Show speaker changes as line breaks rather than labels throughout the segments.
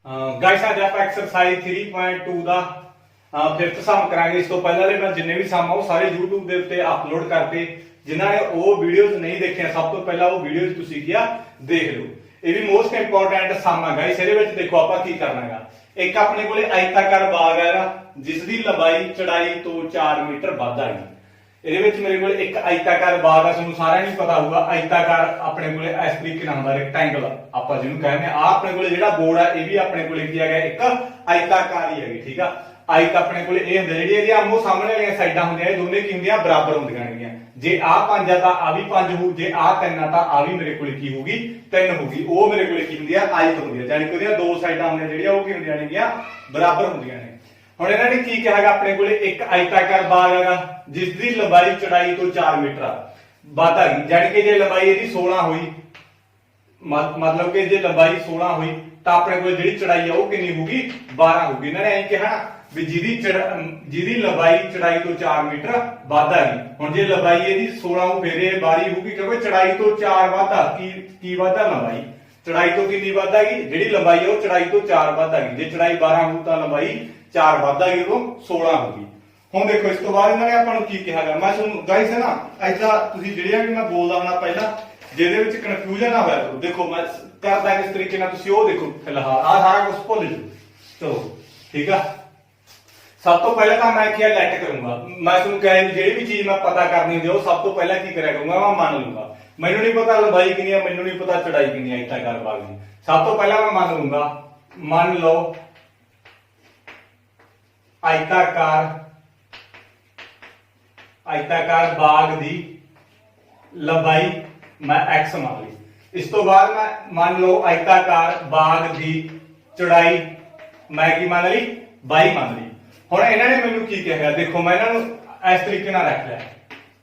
Guys आज आप exercise 3.2 ਦਾ fifth ਸਮ ਕਰਾਂਗੇ। ਇਸ ਤੋਂ ਪਹਿਲਾਂ ਦੇ ਮੈਂ ਜਿੰਨੇ ਵੀ ਸਮ ਆ ਉਹ ਸਾਰੇ YouTube ਦੇ ਉੱਤੇ ਅਪਲੋਡ ਕਰਤੇ। ਜਿਨ੍ਹਾਂ ਨੇ ਉਹ ਵੀਡੀਓਜ਼ ਨਹੀਂ ਦੇਖੀਆਂ ਸਭ ਤੋਂ ਪਹਿਲਾਂ ਉਹ ਵੀਡੀਓਜ਼ ਤੁਸੀਂ ਕੀਆ ਦੇਖ ਲਓ। ਇਹ ਵੀ ਮੋਸਟ ਇੰਪੋਰਟੈਂਟ ਸਮ ਆ ਗਾइस। ਇਹਦੇ ਵਿੱਚ ਦੇਖੋ ਆਪਾਂ ਕੀ ਕਰਨਾ ਹੈਗਾ। ਇੱਕ ਆਪਣੇ ਕੋਲੇ ਆਇਤਾਕਾਰ ਬਾਗ ਹੈਗਾ ਜਿਸ ਦੀ ਲੰਬਾਈ ਚੌੜਾਈ ਤੋਂ 4 ਮੀਟਰ ਵੱਧ ਹੈਗੀ। ਇਹਦੇ ਵਿੱਚ ਮੇਰੇ ਕੋਲ ਇੱਕ ਆਇਤਾਕਾਰ ਬਾਗ ਆ, ਤੁਹਾਨੂੰ ਸਾਰਿਆਂ ਨੂੰ ਪਤਾ ਹੋਊਗਾ। ਆਇਤਾਕਾਰ ਆਪਣੇ ਕੋਲੇ ਇਸ ਤਰੀਕੇ ਨਾਲ ਹੁੰਦਾ, ਰੈਕਟੈਂਗਲ ਆਪਾਂ ਜਿਹਨੂੰ ਕਹਿੰਦੇ ਆ। ਆਪਣੇ ਕੋਲੇ ਜਿਹੜਾ ਬੋਰਡ ਆ ਇਹ ਵੀ ਆਪਣੇ ਕੋਲੇ ਕੀ ਹੈਗਾ, ਇੱਕ ਆਇਤਾਕਾਰ ਹੀ ਹੈਗੀ। ਠੀਕ ਆ, ਆਇਤ ਆਪਣੇ ਕੋਲੇ ਇਹ ਹੁੰਦਾ ਜਿਹੜੀ ਇਹਦੀ ਆਮੋ ਸਾਹਮਣੇ ਵਾਲੀਆਂ ਸਾਈਡਾਂ ਹੁੰਦੀਆਂ ਇਹ ਦੋਨੇ ਕੀ ਹੁੰਦੀਆਂ, ਬਰਾਬਰ ਹੁੰਦੀਆਂ ਨੇਗੀਆਂ। ਜੇ ਆਹ 5 ਆ ਤਾਂ ਆ ਵੀ 5 ਹੋਊ, ਜੇ ਆਹ 3 ਆ ਤਾਂ ਆ ਵੀ ਮੇਰੇ ਕੋਲੇ ਕੀ ਹੋਊਗੀ, 3 ਹੋਊਗੀ। ਉਹ ਮੇਰੇ ਕੋਲੇ ਕੀ ਹੁੰਦੀ ਆ, ਆਇਤ ਹੁੰਦੀ ਆ। ਯਾਨੀ ਕਿ ਉਹਦੀਆਂ ਦੋ ਸਾਈਡਾਂ ਹੁੰਦੀਆਂ ਜਿਹੜੀਆਂ ਉਹ ਕੀ ਹੁੰਦੀਆਂ ਨੇਗੀਆਂ, ਬਰਾਬਰ ਹੁੰਦੀਆਂ ਨੇ। ਹੁਣ ਇਹਨਾਂ ਨੇ ਕੀ ਕਿਹਾ ਹੈਗਾ, ਆਪਣੇ ਕੋਲੇ ਇੱਕ ਆਇਤਾਕਾਰ ਬਾਗ ਹੈਗਾ ਜਿਸ ਦੀ ਲੰਬਾਈ ਚੌੜਾਈ ਤੋਂ 4 ਮੀਟਰ ਵੱਧ ਹੈਗੀ। ਯਾਨੀ ਕਿ ਜੇ ਲੰਬਾਈ ਇਹਦੀ 16 ਹੋਈ, ਮਤਲਬ ਕਿ ਜੇ ਲੰਬਾਈ 16 ਹੋਈ ਤਾਂ ਆਪਣੇ ਕੋਲ ਜਿਹੜੀ ਚੌੜਾਈ ਆ ਉਹ ਕਿੰਨੀ ਹੋਊਗੀ, 12 ਹੋਊਗੀ। ਇਹਨਾਂ ਨੇ ਐਂ ਕਿਹਾ ਵੀ ਜਿਹਦੀ ਲੰਬਾਈ ਚੌੜਾਈ ਤੋਂ 4 ਮੀਟਰ ਵੱਧ ਹੈਗੀ। ਹੁਣ ਜੇ ਲੰਬਾਈ ਇਹਦੀ 16 ਹੋ ਫਿਰ ਇਹ 12 ਹੋਊਗੀ, ਕਿਉਂਕਿ ਚੌੜਾਈ ਤੋਂ 4 ਵੱਧ ਆ। ਕੀ ਵੱਧਾ, ਲੰਬਾਈ ਚੌੜਾਈ ਤੋਂ ਕਿੰਨੀ ਵੱਧ ਹੈਗੀ, ਜਿਹੜੀ ਲੰਬਾਈ ਆ ਉਹ ਚੌੜਾਈ ਤੋਂ 4 ਵੱਧ ਹੈਗੀ। ਜੇ ਚੌੜਾਈ 12 ਹੋਊ ਤਾਂ ਲੰਬਾਈ 4 ਵੱਧ ਹੈਗੀ, ਉਦੋਂ 16 ਹੋਊਗੀ। ਹੁਣ ਦੇਖੋ ਇਸ ਤੋਂ ਬਾਅਦ ਇਹਨਾਂ ਨੇ ਆਪਾਂ ਨੂੰ ਕੀ ਕਿਹਾ ਗਾ। ਮੈਂ ਤੁਹਾਨੂੰ ਗਾਇਸ ਹੈ ਨਾ ਐਦਾਂ ਤੁਸੀਂ ਜਿਹੜੀਆਂ ਵੀ ਮੈਂ ਬੋਲਦਾ ਹੁੰਦਾ ਪਹਿਲਾਂ ਜਿਹਦੇ ਵਿੱਚ ਕਨਫਿਊਜ਼ਨ ਨਾ ਹੋਇਆ ਕਰੋ। ਦੇਖੋ ਮੈਂ ਕਰਦਾ ਕਿਸ ਤਰੀਕੇ ਨਾਲ, ਤੁਸੀਂ ਉਹ ਦੇਖੋ। ਫਿਲਹਾਲ ਆ ਸਾਰਾ ਕੁਝ ਭੁੱਲ ਜਾਓ। ਚਲੋ ਠੀਕ ਆ, ਸਭ ਤੋਂ ਪਹਿਲਾਂ ਤਾਂ ਮੈਂ ਕੀ ਲੈਟ ਕਰੂੰਗਾ। ਮੈਂ ਤੁਹਾਨੂੰ ਕਿਹਾ ਜਿਹੜੀ ਵੀ ਚੀਜ਼ ਮੈਂ ਪਤਾ ਕਰਨੀ ਹੁੰਦੀ ਉਹ ਸਭ ਤੋਂ ਪਹਿਲਾਂ ਕੀ ਕਰਿਆ ਕਰੂੰਗਾ, ਮੈਂ ਮੰਨ ਲੂੰਗਾ। ਮੈਨੂੰ ਨਹੀਂ ਪਤਾ ਲੰਬਾਈ ਕਿੰਨੀ ਆ, ਮੈਨੂੰ ਨਹੀਂ ਪਤਾ ਚੌੜਾਈ ਕਿੰਨੀ ਆ ਆਇਤਾਕਾਰ ਬਾਗ ਦੀ। ਸਭ ਤੋਂ ਪਹਿਲਾਂ ਮੈਂ ਮੰਨ ਲੂੰਗਾ, ਮੰਨ ਲਓ ਆਇਤਾਕਾਰ ਬਾਗ ਦੀ ਲੰਬਾਈ ਮੈਂ x ਮੰਨ ਲਈ। ਇਸ ਤੋਂ ਬਾਅਦ ਮੈਂ ਮੰਨ ਲਓ ਆਇਤਾਕਾਰ ਬਾਗ ਦੀ ਚੌੜਾਈ ਮੈਂ ਕੀ ਮੰਨ ਲਈ, y ਮੰਨ ਲਈ। ਹੁਣ ਇਹਨਾਂ ਨੇ ਮੈਨੂੰ ਕੀ ਕਿਹਾ, ਦੇਖੋ ਮੈਂ ਇਹਨਾਂ ਨੂੰ ਇਸ ਤਰੀਕੇ ਨਾਲ ਰੱਖ ਲਿਆ।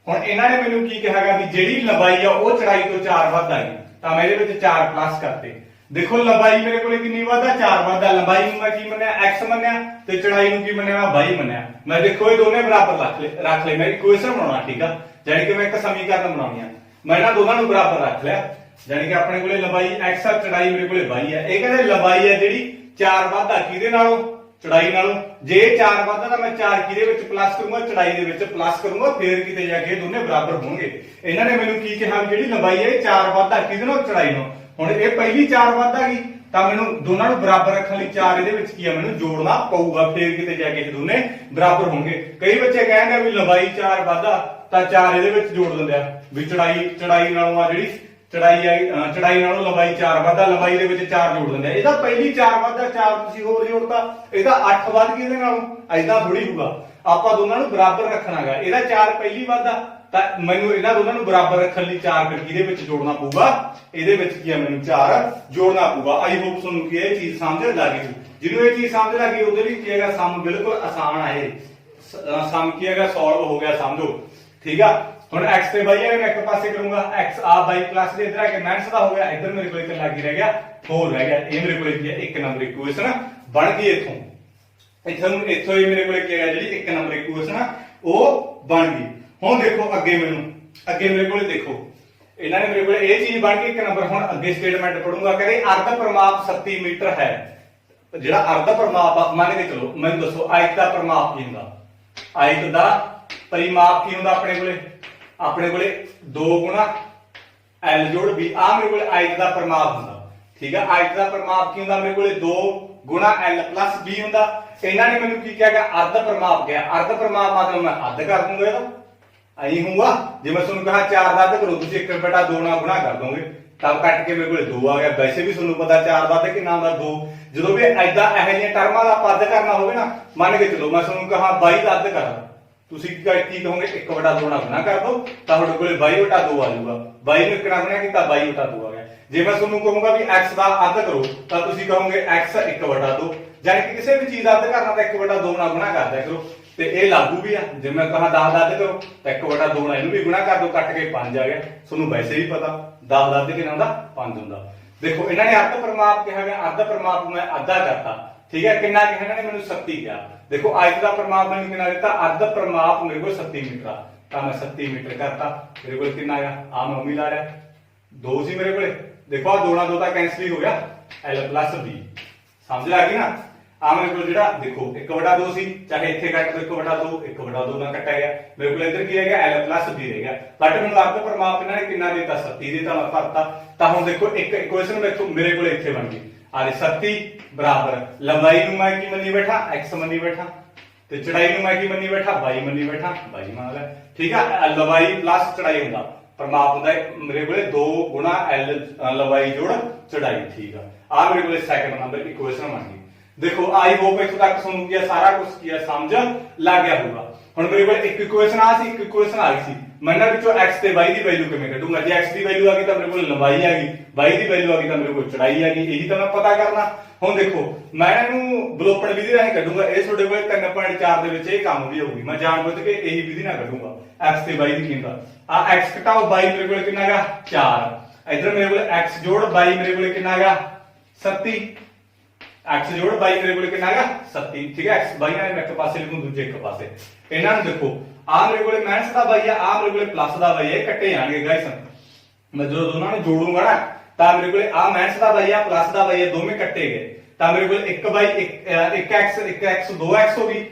ਹੁਣ ਇਹਨਾਂ ਨੇ ਮੈਨੂੰ ਕੀ ਕਿਹਾਗਾ ਵੀ ਜਿਹੜੀ ਲੰਬਾਈ ਆ ਉਹ ਚੌੜਾਈ ਤੋਂ 4 ਵੱਧ ਆਈ ਤਾਂ ਮੈਂ ਇਹਦੇ ਵਿੱਚ 4 ਪਲੱਸ ਕਰਤੇ। ਦੇਖੋ ਲੰਬਾਈ ਮੇਰੇ ਕੋਲੇ ਕਿੰਨੀ ਵੱਧ ਆ, 4 ਵੱਧ ਆ। ਲੰਬਾਈ ਨੂੰ ਮੈਂ ਕੀ ਮੰਨਿਆ, x ਮੰਨਿਆ, ਤੇ ਚੌੜਾਈ ਨੂੰ ਕੀ ਮੰਨਿਆ, ਮੈਂ y ਮੰਨਿਆ। ਮੈਂ ਦੇਖੋ ਇਹ ਦੋਨੇ ਬਰਾਬਰ ਰੱਖ ਲਏ। ਮੈਂ ਇਕੁਏਸ਼ਨ ਬਣਾਉਣਾ, ਠੀਕ ਆ, ਯਾਨੀ ਕਿ ਮੈਂ ਇੱਕ ਸਮੀਕਰਨ ਬਣਾਉਣੀ ਆ। ਮੈਂ ਇਹਨਾਂ ਦੋਨਾਂ ਨੂੰ ਬਰਾਬਰ ਰੱਖ ਲਿਆ, ਯਾਨੀ ਕਿ ਆਪਣੇ ਕੋਲੇ ਲੰਬਾਈ x ਆ, ਚੌੜਾਈ ਮੇਰੇ ਕੋਲੇ y ਆ। ਇਹ ਕਹਿੰਦੇ ਲੰਬਾਈ ਆ ਜਿਹੜੀ 4 ਵੱਧ ਆ ਕਿਹਦੇ ਨਾਲੋਂ, ਚੌੜਾਈ ਨਾਲੋਂ। ਜੇ 4 ਵੱਧ ਆ ਤਾਂ ਮੈਂ 4 ਕਿਹਦੇ ਵਿੱਚ ਪਲੱਸ ਕਰੂੰਗਾ, ਚੌੜਾਈ ਦੇ ਵਿੱਚ ਪਲੱਸ ਕਰੂੰਗਾ, ਫੇਰ ਕਿਤੇ ਜਾ ਕੇ ਦੋਨੇ ਬਰਾਬਰ ਹੋਣਗੇ। ਇਹਨਾਂ ਨੇ ਮੈਨੂੰ ਕੀ ਕਿਹਾ, ਜਿਹੜੀ ਲੰਬਾਈ ਹੈ ਇਹ 4 ਵੱਧ ਆ ਕਿਹਦੇ ਨਾਲ, ਚੌੜਾਈ ਨਾਲ। ਹੁਣ ਇਹ ਪਹਿਲੀ 4 ਵੱਧ ਆ ਗਈ ਤਾਂ ਮੈਨੂੰ ਦੋਨਾਂ ਨੂੰ ਬਰਾਬਰ ਰੱਖਣ ਲਈ 4 ਇਹਦੇ ਵਿੱਚ ਕੀ ਆ, ਮੈਨੂੰ ਜੋੜਨਾ ਪਊਗਾ, ਫੇਰ ਕਿਤੇ ਜਾ ਕੇ ਦੋਨੇ ਬਰਾਬਰ ਹੋਣਗੇ। ਕਈ ਬੱਚੇ ਕਹਿੰਦੇ ਵੀ ਲੰਬਾਈ 4 ਵੱਧ ਆ ਤਾਂ 4 ਇਹਦੇ ਵਿੱਚ ਜੋੜ ਦਿੰਦੇ ਆ ਵੀ ਚੌੜਾਈ ਨਾਲੋਂ ਆ ਜਿਹੜੀ ਚੌੜਾਈ ਨਾਲੋਂ ਲੰਬਾਈ 4 ਵੱਧ ਆ, ਲੰਬਾਈ ਦੇ ਵਿੱਚ 4 ਜੋੜ ਦਿੰਦੇ ਆ। ਇਹਦਾ ਪਹਿਲੀ 4 ਵੱਧ ਆ, 4 ਤੁਸੀਂ ਹੋਰ ਜੋੜਤਾ, ਇਹਦਾ 8 ਵੱਧ ਗਈ। ਇਹਦੇ ਨਾਲੋਂ ਐਦਾਂ ਥੋੜੀ ਹੋਊਗਾ, ਆਪਾਂ ਦੋਨਾਂ ਨੂੰ ਬਰਾਬਰ ਰੱਖਣਾਗਾ। ਇਹਦਾ 4 ਪਹਿਲੀ ਵੱਧ ਆ ਤਾਂ ਮੈਨੂੰ ਇਹਨਾਂ ਦੋਨਾਂ ਨੂੰ ਬਰਾਬਰ ਰੱਖਣ ਲਈ 4 ਫਿਰ ਕਿਹਦੇ ਵਿੱਚ ਜੋੜਨਾ ਪਊਗਾ, ਇਹਦੇ ਵਿੱਚ ਕੀ ਆ, ਮੈਨੂੰ 4 ਜੋੜਨਾ ਪਊਗਾ। ਆਈ ਹੋਪ ਤੁਹਾਨੂੰ ਕੀ ਇਹ ਚੀਜ਼ ਸਮਝ ਲੱਗ ਗਈ। ਜਿਹਨੂੰ ਇਹ ਚੀਜ਼ ਸਮਝ ਲੱਗ ਗਈ ਉਹਦੇ ਲਈ ਕੀ ਹੈਗਾ, ਸਮ ਬਿਲਕੁਲ ਆਸਾਨ ਆ। ਇਹ ਸਮ ਕੀ ਹੈਗਾ, ਸੋਲਵ ਹੋ ਗਿਆ, ਸਮਝੋ। ਠੀਕ ਆ, ਹੁਣ x ਤੇ y ਹੈ ਮੈਂ ਇੱਕ ਪਾਸੇ ਕਰੂੰਗਾ, x ਆ y ਪਲੱਸ ਦੇ ਇਧਰ ਆ ਕੇ ਮਾਈਨਸ ਦਾ ਹੋ ਗਿਆ। ਇਧਰ ਮੇਰੇ ਕੋਲ ਇੱਕ ਲੱਗ ਰਹਿ ਗਿਆ 4 ਰਹਿ ਗਿਆ। ਇਹ ਮੇਰੇ ਕੋਲ ਕੀ ਹੈ, 1 ਨੰਬਰ ਇਕੁਏਸ਼ਨ ਬਣ ਗਈ। ਇੱਥੋਂ ਹੀ ਮੇਰੇ ਕੋਲ ਕੀ ਹੈਗਾ, ਜਿਹੜੀ 1 ਨੰਬਰ ਇਕੁਏਸ਼ਨ ਆ ਉਹ ਬਣ ਗਈ। ਹੁਣ ਦੇਖੋ ਅੱਗੇ ਮੇਰੇ ਕੋਲ ਦੇਖੋ ਇਹਨਾਂ ਨੇ ਮੇਰੇ ਕੋਲ ਇਹ ਚੀਜ਼ ਬਣ ਗਈ 1 ਨੰਬਰ। ਹੁਣ ਅੱਗੇ ਸਟੇਟਮੈਂਟ ਪੜੂੰਗਾ, ਕਹਿੰਦੇ ਅਰਧ ਪਰਿਮਾਪ 37 ਮੀਟਰ ਹੈ। ਜਿਹੜਾ ਅਰਧ ਪਰਿਮਾਪ ਆ ਮੰਨ ਕੇ ਚਲੋ, ਮੈਨੂੰ ਦੱਸੋ ਆਇਤ ਦਾ ਪਰਿਮਾਪ ਕੀ ਹੁੰਦਾ, ਆਇਤ ਦਾ ਪਰਿਮਾਪ ਕੀ ਹੁੰਦਾ। ਆਪਣੇ ਕੋਲੇ 2 ਗੁਣਾ l ਜੋੜ b, ਆ ਮੇਰੇ ਕੋਲੇ ਆਇਤ ਦਾ ਪਰਿਮਾਪ ਹੁੰਦਾ। ਠੀਕ ਆ, ਆਇਤ ਦਾ ਪਰਿਮਾਪ ਕੀ ਹੁੰਦਾ, ਮੇਰੇ ਕੋਲੇ 2 ਗੁਣਾ l ਪਲੱਸ b ਹੁੰਦਾ। ਇਹਨਾਂ ਨੇ ਮੈਨੂੰ ਕੀ ਕਿਹਾਗਾ, ਅਰਧ ਪਰਿਮਾਪ ਕਿਹਾ। ਅਰਧ ਪਰਿਮਾਪ ਮਤਲਬ ਮੈਂ ਅੱਧ ਕਰ ਦੂੰਗਾ, ਇਹਦਾ ਐਂ ਹੋਊਗਾ। ਜੇ ਮੈਂ ਤੁਹਾਨੂੰ ਕਹਾ 4 ਦਾ ਅੱਧ ਕਰੋ, ਤੁਸੀਂ 1/2 ਨਾਲ ਗੁਣਾ ਕਰ ਦੋਗੇ ਤਾਂ ਕੱਟ ਕੇ ਮੇਰੇ ਕੋਲੇ 2 ਆ ਗਿਆ। ਵੈਸੇ ਵੀ ਤੁਹਾਨੂੰ ਪਤਾ 4 ਵੱਧ ਕਿੰਨਾ ਹੁੰਦਾ, 2। ਜਦੋਂ ਵੀ ਐਦਾਂ ਇਹੋ ਜਿਹੀਆਂ ਟਰਮਾਂ ਦਾ ਅੱਧ ਕਰਨਾ ਹੋਵੇ ਨਾ, ਮੰਨ ਕੇ ਚਲੋ ਮੈਂ ਤੁਹਾਨੂੰ ਕਹਾ 22 ਦਾ ਅੱਧ ਕਰ, ਤੁਸੀਂ ਕੀ ਕਹੋਗੇ, 1/2 ਨਾਲ ਗੁਣਾ ਕਰ ਦੋ ਤਾਂ ਤੁਹਾਡੇ ਕੋਲੇ 22/2 ਆ ਜਾਊਗਾ। 22 ਨੂੰ 1 ਨਾਲ ਗੁਣਾ ਕੀਤਾ 22/2 ਆ ਗਿਆ। ਜੇ ਮੈਂ ਤੁਹਾਨੂੰ ਕਹੂੰਗਾ ਵੀ x ਦਾ ਅੱਧ ਕਰੋ ਤਾਂ ਤੁਸੀਂ ਕਹੋਗੇ x 1/2। ਯਾਨੀ ਕਿ ਕਿਸੇ ਵੀ ਚੀਜ਼ ਦਾ ਅੱਧ ਕਰਨਾ ਤਾਂ 1/2 ਨਾਲ ਗੁਣਾ ਕਰ ਦਿਆ ਕਰੋ। ਤੇ ਇਹ ਲਾਗੂ ਵੀ ਆ। ਜੇ ਮੈਂ ਕਹਾ 10 ਦਾ ਅੱਧ ਕਰੋ ਤਾਂ 1/2 ਨਾਲ ਇਹਨੂੰ ਵੀ ਗੁਣਾ ਕਰ ਦੋ, ਕੱਟ ਕੇ 5 ਆ ਗਿਆ। ਤੁਹਾਨੂੰ ਵੈਸੇ ਵੀ ਪਤਾ 10 ਦਾ ਅੱਧ ਕਿੰਨਾ ਹੁੰਦਾ, 5 ਹੁੰਦਾ। ਦੇਖੋ ਇਹਨਾਂ ਨੇ ਅਰਧ ਪਰਿਮਾਪ ਕਿਹਾ ਗਿਆ, ਅਰਧ ਪਰਿਮਾਪ ਮੈਂ ਅੱਧਾ ਕਰਤਾ। ਠੀਕ ਹੈ, ਕਿੰਨਾ ਕਿਹਾ ਇਹਨਾਂ ਨੇ, ਮੈਨੂੰ 37 ਕਿਹਾ। ਦੇਖੋ ਆਇਤ ਦਾ ਪਰਿਮਾਪ ਮੈਨੂੰ ਕਿੰਨਾ ਦਿੱਤਾ, ਅਰਧ ਪਰਿਮਾਪ ਮੇਰੇ ਕੋਲ 37 ਮੀਟਰ ਆ ਤਾਂ ਮੈਂ 37 ਮੀਟਰ ਕਰਤਾ। ਮੇਰੇ ਕੋਲ ਕਿੰਨਾ ਆਇਆ, ਆ ਮੈਂ ਉਮੀ ਲਾ ਰਿਹਾ 2 ਸੀ ਮੇਰੇ ਕੋਲੇ। ਦੇਖੋ ਆ 2 ਨਾਲ 2 ਤਾਂ ਕੈਂਸਲ ਹੀ ਹੋ ਗਿਆ, l ਪਲੱਸ b समझ आ गई ना। आ मेरे को जेड़ा देखो 1/2 सी, चाहे इत्थे कट दो 1/2 1/2 ना कटा गया, मेरे को इधर की है L प्लस B रह गया। बट मैंने लगता परमाप इन्होंने कितना देता 37 देता, मैं भरता। तो हुण देखो एक इक्वेशन मेरे को इत्थे बन गई आ 37 बराबर लंबाई नूं मैं की मनी बैठा x मनी बैठा, ते चौड़ाई नूं मैं की मनी बैठा y मनी बैठा, y मान लिया। ठीक है, लंबाई प्लस चौड़ाई हुंदा परमाप हुंदा मेरे को 2 गुणा L लंबाई जोड़ चौड़ाई। ठीक है, आ मेरे को सेकंड नंबर इक्वेशन बन गई। देखो आई होप इत्थों तक तुहानूं किया सारा कुछ किया समझ लग गया होगा। हुण मेरे को एक इक्वेशन आ सी, एक इक्वेशन आ गई सी, मैं इन्हां विचों x ते y दी वैल्यू किवें कढूंगा। जे x दी वैल्यू आ गई तो मेरे को लंबाई आ गई, y दी वैल्यू आ गई तो मेरे को चौड़ाई आ गई, यही तो मैं पता करना। हुण देखो मैं इहनूं बलोपण विधि राਹੀਂ कढूंगा, ये तुहाडे कोल 3.4 दे विच ये काम भी होਊਗੀ। मैं जानबूझ के यही विधि नाल कढूंगा x ते y दी कीमत। आ x घटाओ y मेरे को कितना हैगा 4, इधर मेरे को x जोड़ y मेरे को कितना हैगा 37, x जोड़ y मेरे को कितना हैगा 37। ठीक है, x y ने मैं एक पासे लिखूं दूजे एक पासे। इन्हां नूं देखो आ मेरे को माइनस दा y है, आ मेरे को प्लस दा y है, कट्टे जाणगे गाइस। मैं जो दोनों ने जोड़ूंगा ना तो मेरे को आ माइनस दा y है प्लस दा y है, दोवें कट्टे गए तो मेरे को 1x 2x हो गई,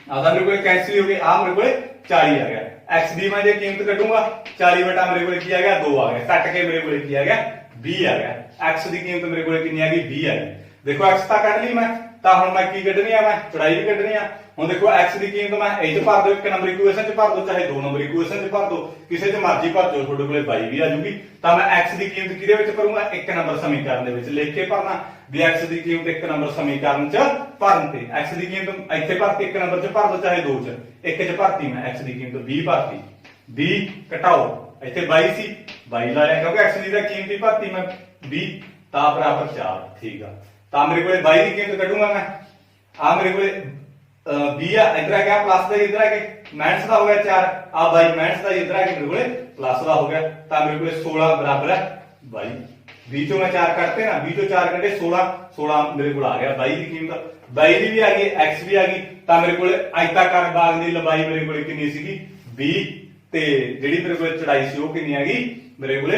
आधा मेरे को कैंसिल हो गई, आ मेरे को 40 आ गया। x दी मैं जो कीमत कटूंगा 40 बटा मेरे को की आ गया 2 आ गया, कट के मेरे को की आ गया 20 आ गया। x दी कीमत मेरे को कितनी आ गई 20 आ गई। देखो x ਤਾਂ ਕੱਢ ਲਈ मैं, ਤਾਂ ਹੁਣ मैं की ਕੱਢਣੀ ਆ, मैं चौड़ाई भी ਕੱਢਣੀ ਆ। ਹੁਣ देखो x ਦੀ ਕੀਮਤ मैं ਇਹ ਚ ਭਰ ਦੋ, ਇੱਕ ਨੰਬਰ ਇਕੁਏਸ਼ਨ ਚ ਭਰ ਦੋ, ਚਾਹੇ ਦੋ ਨੰਬਰ ਇਕੁਏਸ਼ਨ ਚ ਭਰ ਦੋ, ਕਿਸੇ ਚ ਮਰਜ਼ੀ ਭਰ ਦਿਓ, ਤੁਹਾਡੇ ਕੋਲੇ y ਵੀ ਆ ਜੂਗੀ। ਤਾਂ मैं x ਦੀ ਕੀਮਤ ਕਿਹਦੇ ਵਿੱਚ ਭਰੂੰਗਾ, ਇੱਕ ਨੰਬਰ ਸਮੀਕਰਨ ਦੇ ਵਿੱਚ ਲਿਖ ਕੇ ਭਰਨਾ ਵੀ x ਦੀ ਕੀਮਤ ਇੱਕ ਨੰਬਰ ਸਮੀਕਰਨ ਚ ਭਰਨ ਤੇ x ਦੀ ਕੀਮਤ ਇੱਥੇ ਭਰਤੀ, ਇੱਕ ਨੰਬਰ ਚ ਭਰ ਦੋ ਚਾਹੇ ਦੋ ਚ, ਇੱਕ ਚ ਭਰਤੀ मैं x ਦੀ ਕੀਮਤ 20 ਭਰਤੀ, 20 ਘਟਾਓ ਇੱਥੇ 22 ਸੀ 22 ਲਾਇਆ ਕਿਉਂਕਿ x ਦੀ ਤਾਂ ਕੀਮਤ ਹੀ ਭਰਤੀ मैं 20 ਤਾਂ ਬਰਾबर 4। ठीक है, तो मेरे को y की कीमत कटूंगा मैं, आ मेरे को 20 इधर आ गया प्लस का, इधर आ गया माइनस का हो गया 4, आ y माइनस का इधर आ गया मेरे को प्लस का हो गया, तो मेरे को 16 बराबर है y। 20 चों मैं 4 कटते ना, 20 चों 4 कटे 16 मेरे को आ गया y की कीमत। y की भी आ गई, x भी आ गई, तो मेरे को आयताकार बाग की लंबाई मेरे को कितनी सी 20 ते जिहड़ी मेरे को चौड़ाई सी वो कितनी आ गई मेरे को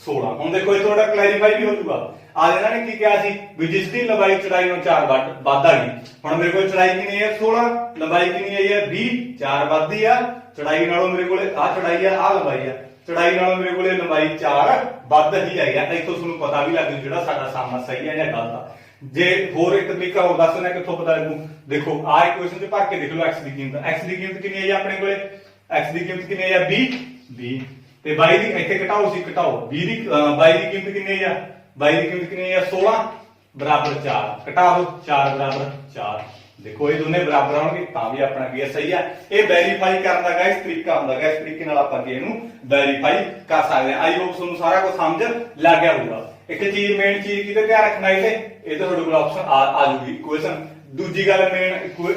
16। हुण देखो ये थोड़ा क्लैरीफाई भी हो जाऊगा। आज इन्होंने की कहा सी भी जिसकी लंबाई चौड़ाई में 4 वध आ गई, हुण मेरे को चौड़ाई कितनी है 16, लंबाई कितनी आई है 20, 4 वधदी आ चौड़ाई नालों मेरे को आ चौड़ाई है आ लंबाई है, चौड़ाई नालों मेरे को लंबाई 4 वध ही आई है। इत्थों तुहानूं पता भी लग जू जिहड़ा साडा सामना सही है या गलत आ। जे होर एक तरीका होर दसना कित्थों पता लगू, देखो आ इक्वेशन च भर के देख लो x की कीमत, x की कीमत कितनी आई है अपने कोले, x की कीमत कितनी आई है 20 ਤੇ y ਦੀ ਇੱਥੇ ਘਟਾਓ ਸੀ ਘਟਾਓ 20 ਦੀ y ਦੀ ਕੀਮਤ ਕਿੰਨੀ ਹੈ, y ਦੀ ਕੀਮਤ ਕਿੰਨੀ ਹੈ 16 ਬਰਾबर 4 ਘਟਾ ਦੋ 4 ਬਰਾबर 4। ਦੇਖੋ ਇਹ ਦੋਨੇ ਬਰਾਬਰ ਆਉਣਗੇ ਤਾਂ ਵੀ ਆਪਣਾ ਕੀ ਹੈ ਸਹੀ ਹੈ। ਇਹ ਵੈਰੀਫਾਈ ਕਰਨ ਦਾ ਗਾਇਸ ਤਰੀਕਾ ਹੁੰਦਾ ਹੈ, ਇਸ ਤਰੀਕੇ ਨਾਲ ਆਪਾਂ ਕੀ ਇਹਨੂੰ ਵੈਰੀਫਾਈ ਕਰ ਸਕਦੇ ਹਾਂ। ਆਈ ਹੋਪ ਤੁਹਾਨੂੰ ਸਾਰਾ ਕੁਝ ਸਮਝ ਲੱਗ ਗਿਆ ਹੋਊਗਾ। ਇੱਕ ਚੀਜ਼ ਮੇਨ ਚੀਜ਼ ਕਿਤੇ ਧਿਆਨ ਰੱਖਣਾ ਇਹਦੇ, ਇਹ ਤੁਹਾਡੇ ਕੋਲ ਆਪਸ਼ਨ ਆ ਜੂਗੀ ਇਕੁਏਸ਼ਨ। ਦੂਜੀ ਗੱਲ ਮੇਨ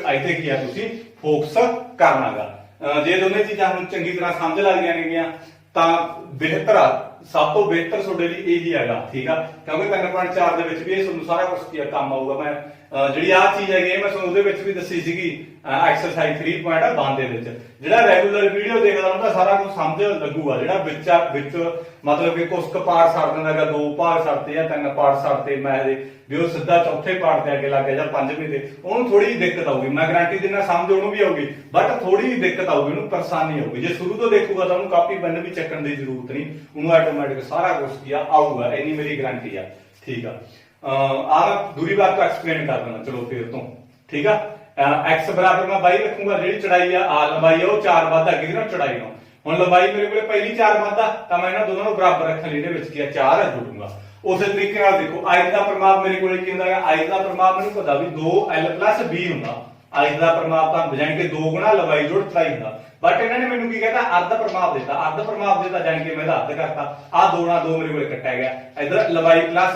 ਇੱਥੇ ਕੀ ਆ ਤੁਸੀਂ ਫੋਕਸ ਕਰਨਾਗਾ। ਜੇ ਦੋਨੇ ਚੀਜ਼ਾਂ ਹੁਣ ਚੰਗੀ ਤਰ੍ਹਾਂ ਸਮਝ ਲੱਗ ਜਾਣਗੀਆਂ ਤਾਂ ਬਿਹਤਰ ਆ, ਸਭ ਤੋਂ ਬਿਹਤਰ ਤੁਹਾਡੇ ਲਈ ਇਹੀ ਹੈਗਾ। ਠੀਕ ਆ, ਕਿਉਂਕਿ 3.4 ਦੇ ਵਿੱਚ ਵੀ ਇਹ ਤੁਹਾਨੂੰ ਸਾਰਾ ਕੁਝ ਕੀ ਕੰਮ ਆਊਗਾ। ਮੈਂ ਜਿਹੜੀ ਆਹ ਚੀਜ਼ ਹੈਗੀ ਮੈਂ ਤੁਹਾਨੂੰ ਉਹਦੇ ਵਿੱਚ ਵੀ ਦੱਸੀ ਸੀਗੀ ਐਕਸਰਸਾਈਜ਼ 3.1 ਦੇ ਵਿੱਚ। ਜਿਹੜਾ ਰੈਗੂਲਰ ਵੀਡੀਓ ਦੇਖਦਾ ਉਹਦਾ ਸਾਰਾ ਕੁਝ ਸਮਝ ਲੱਗੂਗਾ। ਜਿਹੜਾ ਵਿੱਚ ਮਤਲਬ ਕਿ ਕੁਝ ਪਾਰਟ ਛੱਡ ਦਿੰਦਾ ਹੈਗਾ, 2 ਭਾਗ ਛੱਡਤੇ ਜਾਂ 3 ਪਾਰਟ ਛੱਡਤੇ ਮੈਥ ਦੇ, ਵੀ ਉਹ ਸਿੱਧਾ ਚੌਥੇ ਪਾਰਟ ਤੇ ਅੱਗੇ ਲੱਗ ਗਿਆ ਜਾਂ 5ਵੇਂ ਦੇ, ਉਹਨੂੰ ਥੋੜੀ ਜਿਹੀ ਦਿੱਕਤ ਆਊਗੀ। ਮੈਂ ਗਾਰੰਟੀ ਦਿੰਦਾ ਸਮਝ ਉਹਨੂੰ ਵੀ ਆਊਗੀ, ਬਟ ਥੋੜੀ ਜਿਹੀ ਦਿੱਕਤ ਆਊਗੀ, ਉਹਨੂੰ ਪਰੇਸ਼ਾਨੀ ਆਊਗੀ। ਜੇ ਸ਼ੁਰੂ ਤੋਂ ਦੇਖੂਗਾ ਤਾਂ ਉਹਨੂੰ ਕਾਪੀ ਪੈਨ ਵੀ ਚੱਕਣ ਦੀ ਜ਼ਰੂਰਤ ਨਹੀਂ, ਉਹਨੂੰ ਆਟੋਮੈਟਿਕ ਸਾਰਾ ਕੁਝ ਕੀ ਆ ਆਊਗਾ, ਇੰਨੀ ਮੇਰੀ ਗਾਰੰਟੀ ਆ। ਠੀਕ ਆ, ਆ ਦੂਰੀ ਬਾਤ ਤੋਂ ਐਕਸਪਲੇਨ ਕਰ ਦੇਣਾ ਚਲੋ ਫਿਰ ਤੋਂ। ਠੀਕ ਆ, x ਬਰਾਬਰ ਮੈਂ y ਰੱਖੂਗਾ, ਜਿਹੜੀ ਚੜਾਈ ਆ ਲੰਬਾਈ ਆ ਉਹ 4 ਵੱਧ ਆ ਗਈ ਨਾ ਚੜਾਈ ਨੂੰ। ਹੁਣ ਲੰਬਾਈ ਮੇਰੇ ਕੋਲੇ ਪਹਿਲੀ 4 ਵੱਧਾ ਤਾਂ ਮੈਂ ਇਹਨਾਂ ਦੋਨਾਂ ਨੂੰ ਬਰਾਬਰ ਰੱਖਣ ਲਈ ਇਹਦੇ ਵਿੱਚ ਕੀ ਆ 4 ਜੋੜੂੰਗਾ। ਉਸੇ ਤਰੀਕੇ ਨਾਲ ਦੇਖੋ ਆਇਤ ਦਾ ਪ੍ਰਮਾਪ ਮੇਰੇ ਕੋਲੇ ਕੀ ਹੁੰਦਾ ਹੈ, ਆਇਤ ਦਾ ਪ੍ਰਮਾਪ ਮੈਨੂੰ ਪਤਾ ਵੀ 2l + b ਹੁੰਦਾ। ਆਇਤ ਦਾ ਪ੍ਰਮਾਪ ਤਾਂ ਜਾਣੀ ਕਿ 2 ਗੁਣਾ ਲੰਬਾਈ ਜੋੜ ਚੜਾਈ ਹੁੰਦਾ, ਬਟ ਇਹਨਾਂ ਨੇ ਮੈਨੂੰ ਕੀ ਕਹਿਤਾ ਅਰਧ ਪ੍ਰਮਾਪ ਦਿੱਤਾ। ਅਰਧ ਪ੍ਰਮਾਪ ਦਿੱਤਾ ਜਾਣੀ ਕਿ ਮੈਂ ਇਹਦਾ ਅੱਧ ਕਰਤਾ। ਆ 2 ਨਾਲ 2 ਮੇਰੇ ਕੋਲੇ ਕੱਟਿਆ ਗਿਆ, ਇਧਰ ਲੰਬਾਈ ਪਲੱਸ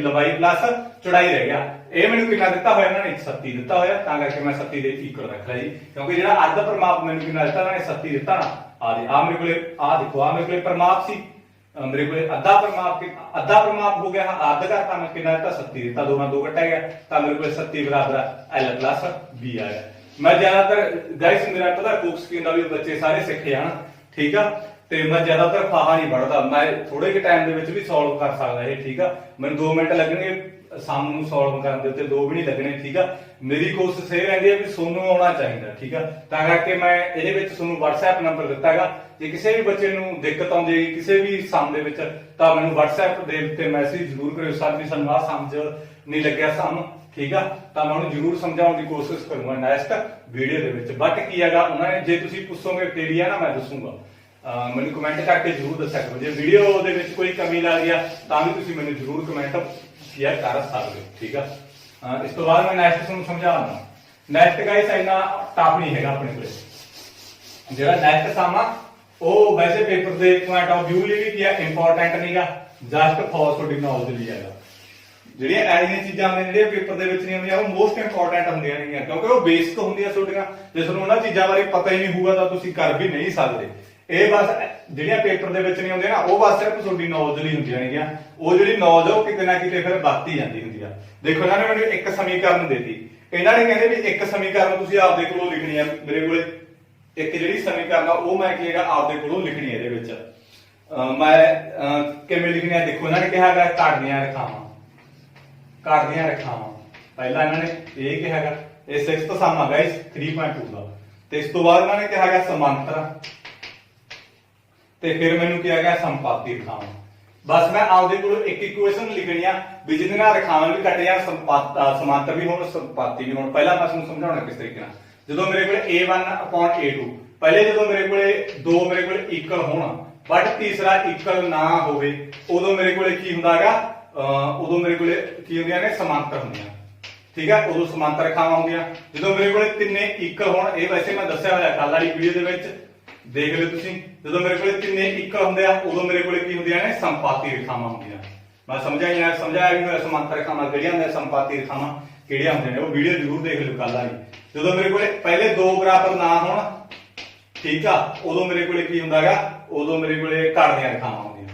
ਲੰਬਾਈ ਪਲੱਸ ਚੌੜਾਈ ਰਹਿ ਗਿਆ। ਇਹ ਮੈਨੂੰ ਕਿੰਨਾ ਦਿੱਤਾ ਹੋਇਆ ਇਹਨਾਂ ਨੇ 37 ਦਿੱਤਾ ਹੋਇਆ, ਤਾਂ ਕਰਕੇ ਮੈਂ 37 ਦੇ ਇਕੁਅਲ ਰੱਖ ਲਿਆ ਜੀ। ਕਿਉਂਕਿ ਜਿਹੜਾ ਅਰਧ ਪ੍ਰਮਾਪ ਮੈਨੂੰ ਕਿੰਨਾ ਦਿੱਤਾ ਇਹਨਾਂ ਨੇ 37 ਦਿੱਤਾ ਨਾ। ਆ ਮੇਰੇ ਕੋਲੇ ਆ ਦੇਖੋ, ਆ ਮੇਰੇ ਕੋਲੇ ਪ੍ਰਮਾਪ ਸੀ, मेरे को अद्धा प्रमाप हो गया, अर्ध करता मैं कितना दिता 37 दिता, 2 ਨਾਲ 2 कटा गया तो मेरे को 37 बराबर l + b आ गया। मैं ज्यादातर गाइस मेरा पता कोक स्कीम का भी बच्चे सारे सीख जान। ठीक है, ਤੇ ਮੈਂ ਜ਼ਿਆਦਾतर ਫਾਹਾ ਨਹੀਂ ਪੜਦਾ, ਮੈਂ ਥੋੜੇ ਜਿਹੇ ਟਾਈਮ ਦੇ ਵਿੱਚ ਵੀ ਸੋਲਵ ਕਰ ਸਕਦਾ ਇਹ। ਠੀਕ ਆ, ਮੈਨੂੰ 2 ਮਿੰਟ ਲੱਗਣਗੇ ਸਮ ਨੂੰ ਸੋਲਵ ਕਰਨ ਦੇ ਉੱਤੇ 2 ਵੀ ਨਹੀਂ ਲੱਗਣੇ, ਠੀਕ ਆ। ਮੇਰੀ ਕੋਸ਼ਿਸ਼ ਇਹ ਰਹਿੰਦੀ ਹੈ ਵੀ ਤੁਹਾਨੂੰ ਆਉਣਾ ਚਾਹੀਦਾ, ਠੀਕ ਆ। ਤਾਂ ਕਰਕੇ ਮੈਂ ਇਹਦੇ ਵਿੱਚ ਤੁਹਾਨੂੰ WhatsApp ਨੰਬਰ ਦਿੱਤਾ ਹੈਗਾ। ਜੇ ਕਿਸੇ ਵੀ ਬੱਚੇ ਨੂੰ ਦਿੱਕਤ ਆਉਂਦੀ ਹੈ ਕਿਸੇ ਵੀ ਸਮ ਦੇ ਵਿੱਚ ਤਾਂ ਮੈਨੂੰ WhatsApp ਦੇ ਉੱਤੇ ਮੈਸੇਜ ਜ਼ਰੂਰ ਕਰਿਓ ਸਰ ਵੀ ਸਾਨੂੰ ਆਹ ਸਮਝ ਨਹੀਂ ਲੱਗਿਆ ਸਮ, ਠੀਕ ਆ। ਤਾਂ ਮੈਂ ਉਹਨੂੰ ਜ਼ਰੂਰ ਸਮਝਾਉਣ ਦੀ ਕੋਸ਼ਿਸ਼ ਕਰੂੰਗਾ ਨੈਕਸਟ ਵੀਡੀਓ ਦੇ ਵਿੱਚ। ਬਟ ਕੀ ਹੈਗਾ ਉਹਨਾਂ ਨੇ ਜੇ ਤੁਸੀਂ ਪੁੱਛੋਗੇ ਤੇਰੀ ਆ ਨਾ ਮੈਂ ਦੱਸੂਗਾ, ਮੈਨੂੰ ਕਮੈਂਟ ਕਰਕੇ ਜ਼ਰੂਰ ਦੱਸਿਆ ਕਰੋ। ਜੇ ਵੀਡੀਓ ਦੇ ਵਿੱਚ ਕੋਈ ਕਮੀ ਲੱਗ ਗਿਆ ਤਾਂ ਵੀ ਤੁਸੀਂ ਮੈਨੂੰ ਜ਼ਰੂਰ ਕਮੈਂਟ ਸ਼ੇਅਰ ਕਰ ਸਕਦੇ ਹੋ, ਠੀਕ ਆ। ਇਸ ਤੋਂ ਬਾਅਦ ਮੈਂ ਨੈਕਸਟ ਤੁਹਾਨੂੰ ਸਮਝਾਉਣਾ। ਨੈਕਸਟ ਗਾਇਸ ਇੰਨਾ ਟਫ ਨਹੀਂ ਹੈਗਾ ਆਪਣੇ ਕੋਲ। ਜਿਹੜਾ ਨੈਕਸਟ ਸਮ ਆ ਉਹ ਵੈਸੇ ਪੇਪਰ ਦੇ ਪੁਆਇੰਟ ਆਫ ਵਿਊ ਲਈ ਵੀ ਕੀ ਆ ਇੰਪੋਰਟੈਂਟ ਨਹੀਂਗਾ, ਜਸਟ ਫॉर ਤੁਹਾਡੀ ਨੌਲੇਜ ਲਈ ਹੈਗਾ। ਜਿਹੜੀਆਂ ਐਡੀਆਂ ਚੀਜ਼ਾਂ ਨੇ ਜਿਹੜੀਆਂ ਪੇਪਰ ਦੇ ਵਿੱਚ ਨਹੀਂ ਹੁੰਦੀਆਂ ਉਹ ਮੋਸਟ ਇੰਪੋਰਟੈਂਟ ਹੁੰਦੀਆਂ ਨੇਗੀਆਂ, ਕਿਉਂਕਿ ਉਹ ਬੇਸਿਕ ਹੁੰਦੀਆਂ ਤੁਹਾਡੀਆਂ। ਜੇ ਤੁਹਾਨੂੰ ਉਹਨਾਂ ਚੀਜ਼ਾਂ ਬਾਰੇ ਪਤਾ ਹੀ ਨਹੀਂ ਹੋਊਗਾ ਤਾਂ ਤੁਸੀਂ ਕਰ ਵੀ ਨਹੀਂ ਸਕਦੇ। ਇਹ ਬਸ ਜਿਹੜੀਆਂ ਪੇਪਰ ਦੇ ਵਿੱਚ ਨਹੀਂ ਹੁੰਦੀਆਂ ਨਾ ਉਹ ਬਸ ਸਿਰਫ ਤੁਹਾਡੀ ਨੌਲੇਜ ਲਈ ਹੁੰਦੀਆਂ ਨੇਗੀਆਂ। ਉਹ ਜਿਹੜੀ ਨੌਲੇਜ ਉਹ ਕਿਤੇ ਨਾ ਕਿਤੇ ਫਿਰ ਵਰਤੀ ਜਾਂਦੀ ਹੁੰਦੀ ਆ। ਦੇਖੋ ਇਹਨਾਂ ਨੇ ਮੈਨੂੰ ਇੱਕ ਸਮੀਕਰਨ ਦਿੱਤੀ, ਇਹਨਾਂ ਨੇ ਕਹਿੰਦੇ ਵੀ ਇੱਕ ਸਮੀਕਰਨ ਤੁਸੀਂ ਆਪਦੇ ਕੋਲੋਂ ਲਿਖਣੀ ਆ। ਮੇਰੇ ਕੋਲੇ ਇੱਕ ਜਿਹੜੀ ਸਮੀਕਰਨ ਆ ਉਹ ਮੈਂ ਕੀ ਹੈਗਾ ਆਪਦੇ ਕੋਲੋਂ ਲਿਖਣੀ ਹੈ। ਇਹਦੇ ਵਿੱਚ ਮੈਂ ਕਿਵੇਂ ਲਿਖਣੀ ਆ ਦੇਖੋ, ਇਹਨਾਂ ਨੇ ਕਿਹਾ ਹੈਗਾ ਘੜਦੀਆਂ ਰੇਖਾਵਾਂ, ਘੜਦੀਆਂ ਰੇਖਾਵਾਂ। ਪਹਿਲਾਂ ਇਹਨਾਂ ਨੇ ਇਹ ਕਿਹਾ ਹੈਗਾ, ਇਹ 6th ਸਮ ਹੈਗਾ ਇਸ 3.2 ਦਾ। ਤੇ ਇਸ ਤੋਂ ਬਾਅਦ ਇਹਨਾਂ ਨੇ ਕਿਹਾ ਹੈਗਾ ਸਮਾਂਤਰ, ਤੇ ਫਿਰ ਮੈਨੂੰ ਕਿਹਾ ਗਿਆ ਸੰਪਾਤੀ ਰੇਖਾਵਾਂ। ਬਸ ਮੈਂ ਆਪਦੇ ਕੋਲ ਇੱਕ ਇਕੁਏਸ਼ਨ ਲਿਖਣੀ ਆ ਵੀ ਜਿਹਦੇ ਨਾਲ ਰੇਖਾਵਾਂ ਵੀ ਕੱਟ ਜਾਣ, ਸਮਾਂਤਰ ਵੀ ਹੋਣ, ਸੰਪਾਤੀ ਵੀ ਹੋਣ। ਪਹਿਲਾਂ ਮੈਂ ਤੁਹਾਨੂੰ ਸਮਝਾਉਣਾ ਕਿਸ ਤਰੀਕੇ ਨਾਲ। ਜਦੋਂ ਮੇਰੇ ਕੋਲ a1/a2 ਪਹਿਲੇ ਜਦੋਂ ਮੇਰੇ ਕੋਲੇ ਦੋ ਮੇਰੇ ਕੋਲ ਇਕੁਅਲ ਹੋਣ ਬਟ ਤੀਸਰਾ ਇਕੁਅਲ ਨਾ ਹੋਵੇ ਉਦੋਂ ਮੇਰੇ ਕੋਲੇ ਕੀ ਹੁੰਦਾ ਹੈਗਾ, ਉਦੋਂ ਮੇਰੇ ਕੋਲੇ ਕੀ ਹੁੰਦੀਆਂ ਨੇ ਸਮਾਂਤਰ ਹੁੰਦੀਆਂ, ਠੀਕ ਹੈ। ਉਦੋਂ ਸਮਾਂਤਰ ਰੇਖਾਵਾਂ ਹੁੰਦੀਆਂ। ਜਦੋਂ ਮੇਰੇ ਕੋਲੇ ਤਿੰਨੇ ਇਕੁਅਲ ਹੋਣ, ਇਹ ਵੈਸੇ ਮੈਂ ਦੱਸਿਆ ਹੋਇਆ ਕੱਲ ਵਾਲੀ ਵੀਡੀਓ ਦੇ ਵਿੱਚ, ਦੇਖ ਲਿਓ ਤੁਸੀਂ। ਜਦੋਂ ਮੇਰੇ ਕੋਲੇ ਤਿੰਨੇ ਇਕੁਅਲ ਹੁੰਦੇ ਆ ਉਦੋਂ ਮੇਰੇ ਕੋਲੇ ਕੀ ਹੁੰਦੀਆਂ ਨੇ ਸੰਪਾਤੀ ਰੇਖਾਵਾਂ ਹੁੰਦੀਆਂ। ਮੈਂ ਸਮਝਾਇਆ ਵੀ ਹੋਇਆ ਸਮਾਂਤਰ ਰੇਖਾਵਾਂ ਕਿਹੜੀਆਂ ਹੁੰਦੀਆਂ, ਸੰਪਾਤੀ ਰੇਖਾਵਾਂ ਕਿਹੜੀਆਂ ਹੁੰਦੀਆਂ ਨੇ। ਉਹ ਵੀਡੀਓ ਜ਼ਰੂਰ ਦੇਖ ਲਿਓ ਕੱਲ ਵਾਲੀ। ਜਦੋਂ ਮੇਰੇ ਕੋਲੇ ਪਹਿਲੇ ਦੋ ਬਰਾਬਰ ਨਾ ਹੋਣ, ਠੀਕ ਆ, ਉਦੋਂ ਮੇਰੇ ਕੋਲੇ ਕੀ ਹੁੰਦਾ ਹੈਗਾ, ਉਦੋਂ ਮੇਰੇ ਕੋਲੇ ਘੜਦੀਆਂ ਰੇਖਾਵਾਂ ਹੁੰਦੀਆਂ।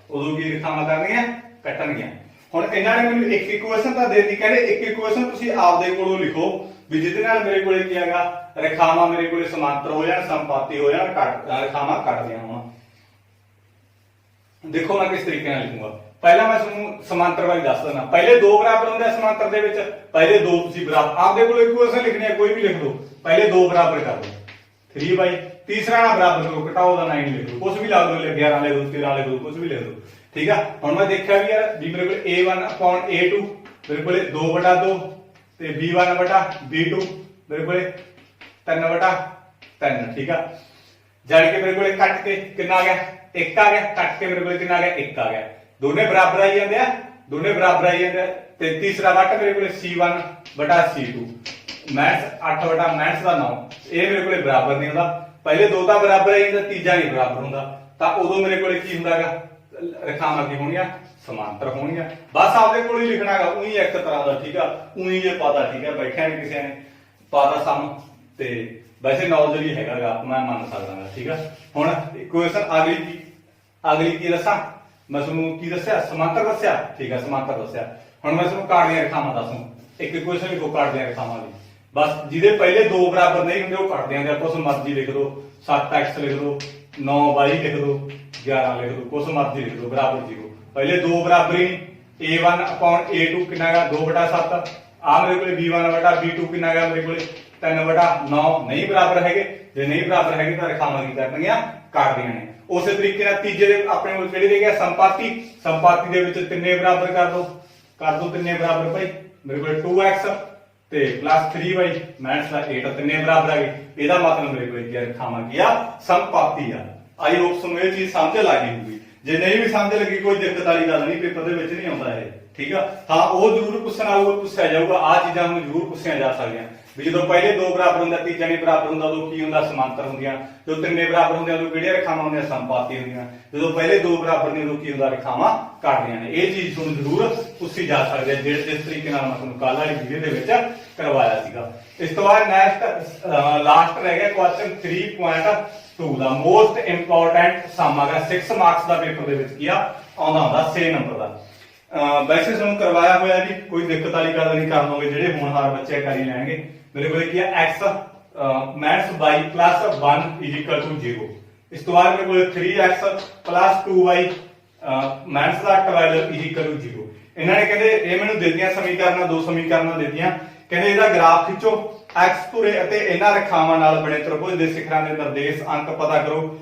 ਉਦੋਂ ਕੀ ਰੇਖਾਵਾਂ ਕਰਨੀਆਂ, ਕੱਟਣਗੀਆਂ। ਹੁਣ ਇਹਨਾਂ ਨੇ ਮੈਨੂੰ ਇੱਕ ਇਕੁਏਸ਼ਨ ਤਾਂ ਦੇ ਦਿੱਤੀ, ਕਹਿੰਦੇ ਇੱਕ ਇਕੁਏਸ਼ਨ ਤੁਸੀਂ ਆਪਦੇ ਕੋਲੋਂ ਲਿਖੋ ਵੀ ਜਿਹਦੇ ਨਾਲ ਮੇਰੇ ਕੋਲੇ ਕੀ ਹੈਗਾ ਰੇਖਾਵਾਂ ਮੇਰੇ ਕੋਲੇ ਸਮਾਂਤਰ ਹੋ ਜਾਣ, ਸੰਪਾਤੀ ਹੋ ਜਾਣ, ਰੇਖਾਵਾਂ ਕੱਟਦੀਆਂ ਹੋਣ। ਦੇਖੋ ਮੈਂ ਕਿਸ ਤਰੀਕੇ ਨਾਲ ਲਿਖੂੰਗਾ। ਪਹਿਲਾਂ ਮੈਂ ਤੁਹਾਨੂੰ ਸਮਾਂਤਰ ਬਾਰੇ ਦੱਸ ਦਿੰਦਾ। ਪਹਿਲੇ ਦੋ ਬਰਾਬਰ ਹੁੰਦੇ ਆ ਸਮਾਂਤਰ ਦੇ ਵਿੱਚ, ਪਹਿਲੇ ਦੋ ਤੁਸੀਂ ਬਰਾਬਰ ਆਪਦੇ ਕੋਲ ਇਕੁਏਸ਼ਨ ਲਿਖਣੀ ਹੈ ਕੋਈ ਵੀ ਲਿਖ ਦਿਓ। ਪਹਿਲੇ ਦੋ ਬਰਾਬਰ ਕਰ ਦਿਓ 3/, ਤੀਸਰਾ ਨਾ ਬਰਾਬਰ ਕਰੋ, ਘਟਾਓ ਦਾ 9 ਲਿਖ ਦਿਓ, ਕੁਝ ਵੀ ਲਾ ਦਿਓ, 11 ਲਿਖ ਦਿਓ, 13 ਲਿਖ ਦਿਓ, ਕੁਝ ਵੀ ਲਿਖ ਦਿਓ, ਠੀਕ ਆ। ਹੁਣ ਮੈਂ ਦੇਖਿਆ ਵੀ ਯਾਰ ਵੀ ਮੇਰੇ ਕੋਲ a1/a2 ਮੇਰੇ ਕੋਲੇ 2/2 ਤੇ b1/b2 ਮੇਰੇ ਕੋਲੇ 3/3, ਠੀਕ ਆ। ਜਾਣ ਕੇ ਮੇਰੇ ਕੋਲੇ ਕੱਟ ਕੇ ਕਿੰਨਾ ਆ ਗਿਆ, 1 ਆ ਗਿਆ। ਕੱਟ ਕੇ ਮੇਰੇ ਕੋਲੇ ਕਿੰਨਾ ਆ ਗਿਆ, 1 ਆ ਗਿਆ। ਦੋਨੇ ਬਰਾਬਰ ਆਈ ਜਾਂਦੇ ਆ, ਦੋਨੇ ਬਰਾਬਰ ਆਈ ਜਾਂਦੇ ਆ। ਤੇ ਤੀਸਰਾ ਵੱਟ ਮੇਰੇ ਕੋਲੇ c1/c2 ਮੈਥਸ 8 ਮੈਥਸ ਦਾ 9, ਇਹ ਮੇਰੇ ਕੋਲੇ ਬਰਾਬਰ ਨਹੀਂ ਹੁੰਦਾ। ਪਹਿਲੇ ਦੋ ਤਾਂ ਬਰਾਬਰ ਆਈ ਜਾਂਦਾ, ਤੀਜਾ ਨਹੀਂ ਬਰਾਬਰ ਹੁੰਦਾ। ਤਾਂ ਉਦੋਂ ਮੇਰੇ ਕੋਲੇ ਕੀ ਹੁੰਦਾ ਹੈਗਾ, ਰੇਖਾਵਾਂ ਕੀ ਹੋਣੀਆਂ, ਸਮਾਂਤਰ ਹੋਣੀਆਂ। ਬਸ ਆਪਦੇ ਕੋਲ ਹੀ ਲਿਖਣਾ ਹੈਗਾ, ਉਹੀ ਇੱਕ ਤਰ੍ਹਾਂ ਦਾ, ਠੀਕ ਆ। ਉਹੀ ਜੇ ਪਤਾ, ਠੀਕ ਆ, ਬੈਠਿਆ ਨਹੀਂ ਕਿਸੇ ਨੇ ਪਤਾ ਸਮ, ਤੇ ਵੈਸੇ ਨੌਲੇਜ ਵੀ ਹੈਗਾ ਮੈਂ ਮੰਨ ਸਕਦਾ, ਠੀਕ ਆ। ਹੁਣ ਇਕੁਏਸ਼ਨ ਅਗਲੀ ਕੀ ਦੱਸਾਂ ਮੈਂ ਤੁਹਾਨੂੰ, ਕੀ ਦੱਸਿਆ, ਸਮਾਂਤਰ ਦੱਸਿਆ, ਠੀਕ ਆ, ਸਮਾਂਤਰ ਦੱਸਿਆ। ਹੁਣ ਮੈਂ ਤੁਹਾਨੂੰ ਘੜਦੀਆਂ ਰੇਖਾਵਾਂ ਦੱਸੂ। ਇੱਕ ਇਕੁਏਸ਼ਨ ਲਿਖੋ ਘੜਦੀਆਂ ਰੇਖਾਵਾਂ ਦੀ, ਬਸ ਜਿਹਦੇ ਪਹਿਲੇ ਦੋ ਬਰਾਬਰ ਨਹੀਂ ਹੁੰਦੇ ਉਹ ਕੱਟਦੇ ਆਂਦੇ ਆ। ਕੁਛ ਮਰਜ਼ੀ ਲਿਖ ਦਿਓ, 7x ਲਿਖ ਦਿਓ, 9y ਲਿਖ ਦਿਓ, 11 ਲਿਖ ਦਿਓ, ਕੁਛ ਮਰਜ਼ੀ ਲਿਖ ਦਿਓ, ਬਰਾਬਰ 0। ਪਹਿਲੇ ਦੋ ਬਰਾਬਰ ਹੀ a1/a2 ਕਿੰਨਾ ਹੈਗਾ 2/7। ਆ ਮੇਰੇ ਕੋਲੇ b1/b2 ਕਿੰਨਾ ਹੈਗਾ ਮੇਰੇ ਕੋਲੇ 3/9। ਨਹੀਂ ਬਰਾਬਰ ਹੈਗੇ, ਜੇ ਨਹੀਂ ਬਰਾਬਰ ਹੈਗੇ ਤਾਂ ਰੇਖਾਵਾਂ ਕੀ ਕਰਨਗੀਆਂ, ਕੱਟਦੀਆਂ ਨੇ। ਉਸੇ ਤਰੀਕੇ ਨਾਲ ਤੀਜੇ ਦੇ ਆਪਣੇ ਕੋਲ ਕਿਹੜੇ ਰਹਿ ਗਿਆ, ਸੰਪਾਤੀ। ਸੰਪਾਤੀ ਦੇ ਵਿੱਚ ਤਿੰਨੇ ਬਰਾਬਰ ਕਰ ਦੋ ਤਿੰਨੇ ਬਰਾਬਰ ਭਾਈ। ਮੇਰੇ ਕੋਲ 2x ਤੇ +3y ਮੈਥਸ ਦਾ 8 ਤਿੰਨੇ ਬਰਾਬਰ ਆ ਗਏ। ਇਹਦਾ ਮਤਲਬ ਮੇਰੇ ਕੋਲ ਕੀ ਰੇਖਾਵਾਂ ਕੀ ਆ, ਸੰਪਾਤੀ ਆ। ਆਈ ਹੋਪ ਤੁਹਾਨੂੰ ਇਹ ਚੀਜ਼ ਸਮਝ ਲੱਗੀ ਹੋਊਗੀ। ਜੇ ਨਹੀਂ ਵੀ ਸਮਝ ਲੱਗੀ ਕੋਈ ਦਿੱਕਤ ਵਾਲੀ ਗੱਲ ਨਹੀਂ, ਪੇਪਰ ਦੇ ਵਿੱਚ ਨਹੀਂ ਆਉਂਦਾ ਇਹ, ਠੀਕ ਆ। ਹਾਂ ਉਹ ਜ਼ਰੂਰ ਪੁੱਛਿਆ ਜਾਊਗਾ, ਆਹ ਚੀਜ਼ਾਂ ਨੂੰ ਜ਼ਰੂਰ ਪੁੱਛੀਆਂ ਜਾ ਸਕਦੀਆਂ ਵੀ ਜਦੋਂ ਪਹਿਲੇ ਦੋ ਬਰਾਬਰ ਹੁੰਦਾ, ਤੀਜਾ ਨਹੀਂ ਬਰਾਬਰ ਹੁੰਦਾ, ਉਦੋਂ ਕੀ ਹੁੰਦਾ, ਸਮਾਂਤਰ ਹੁੰਦੀਆਂ। ਜਦੋਂ ਤਿੰਨੇ ਬਰਾਬਰ ਹੁੰਦੇ ਉਦੋਂ ਕਿਹੜੀਆਂ ਰੇਖਾਵਾਂ ਹੁੰਦੀਆਂ, ਸੰਪਾਤੀ ਹੁੰਦੀਆਂ। ਜਦੋਂ ਪਹਿਲੇ ਦੋ ਬਰਾਬਰ ਨਹੀਂ ਉਦੋਂ ਕੀ ਹੁੰਦਾ, ਰੇਖਾਵਾਂ ਕੱਟਦੀਆਂ ਨੇ। ਇਹ ਚੀਜ਼ ਤੁਹਾਨੂੰ ਜ਼ਰੂਰ ਪੁੱਛੀ ਜਾ ਸਕਦੀ ਹੈ, ਜਿਸ ਤਰੀਕੇ ਨਾਲ ਮੈਂ ਤੁਹਾਨੂੰ ਕੱਲ ਵਾਲੀ ਵੀਡੀਓ ਦੇ ਵਿੱਚ ਕਰਵਾਇਆ ਸੀਗਾ। ਇਸ ਤੋਂ ਬਾਅਦ ਨੈਕਸਟ ਲਾਸਟ ਰਹਿ ਗਿਆ ਕੁਐਸਚਨ 3.2 ਦਾ ਮੋਸਟ ਇੰਪੋਰਟੈਂਟ ਸਮ ਹੈਗਾ 6 ਮਾਰਕਸ ਦਾ ਪੇਪਰ ਦੇ ਵਿੱਚ ਕੀ ਆ ਆਉਂਦਾ ਹੁੰਦਾ 6 ਨੰਬਰ ਦਾ। ਵੈਸੇ ਤੁਹਾਨੂੰ ਕਰਵਾਇਆ ਹੋਇਆ ਜੀ, ਕੋਈ ਦਿੱਕਤ ਵਾਲੀ ਗੱਲ ਨਹੀਂ, ਕਰ ਲਓਗੇ, ਜਿਹੜੇ ਹੋਣਹਾਰ ਬੱਚੇ ਕਰ ਹੀ ਲੈਣਗੇ। ਮੇਰੇ ਕੋਲ ਕੀ ਆ x ਮੈਥਸ y + 1 = 0। ਇਸ ਤੋਂ ਬਾਅਦ ਮੇਰੇ ਕੋਲ 3x + 2y ਮੈਥਸ ਦਾ 12 = 0। ਇਹਨਾਂ ਨੇ ਕਹਿੰਦੇ ਇਹ ਮੈਨੂੰ ਦੇ ਦਿੱਤੀਆਂ ਸਮੀਕਰਨਾਂ, ਦੋ ਸਮੀਕਰਨਾਂ ਦੇ ਦਿੱਤੀਆਂ, ਕਹਿੰਦੇ ਇਹਦਾ ਗ੍ਰਾਫ ਖਿੱਚੋ x ਧੁਰੇ ਅਤੇ ਇਹਨਾਂ ਰੇਖਾਵਾਂ ਨਾਲ ਬਣੇ ਤ੍ਰਿਭੁਜ ਦੇ ਸਿਖਰਾਂ ਦੇ ਨਿਰਦੇਸ਼ ਅੰਕ ਪਤਾ ਕਰੋ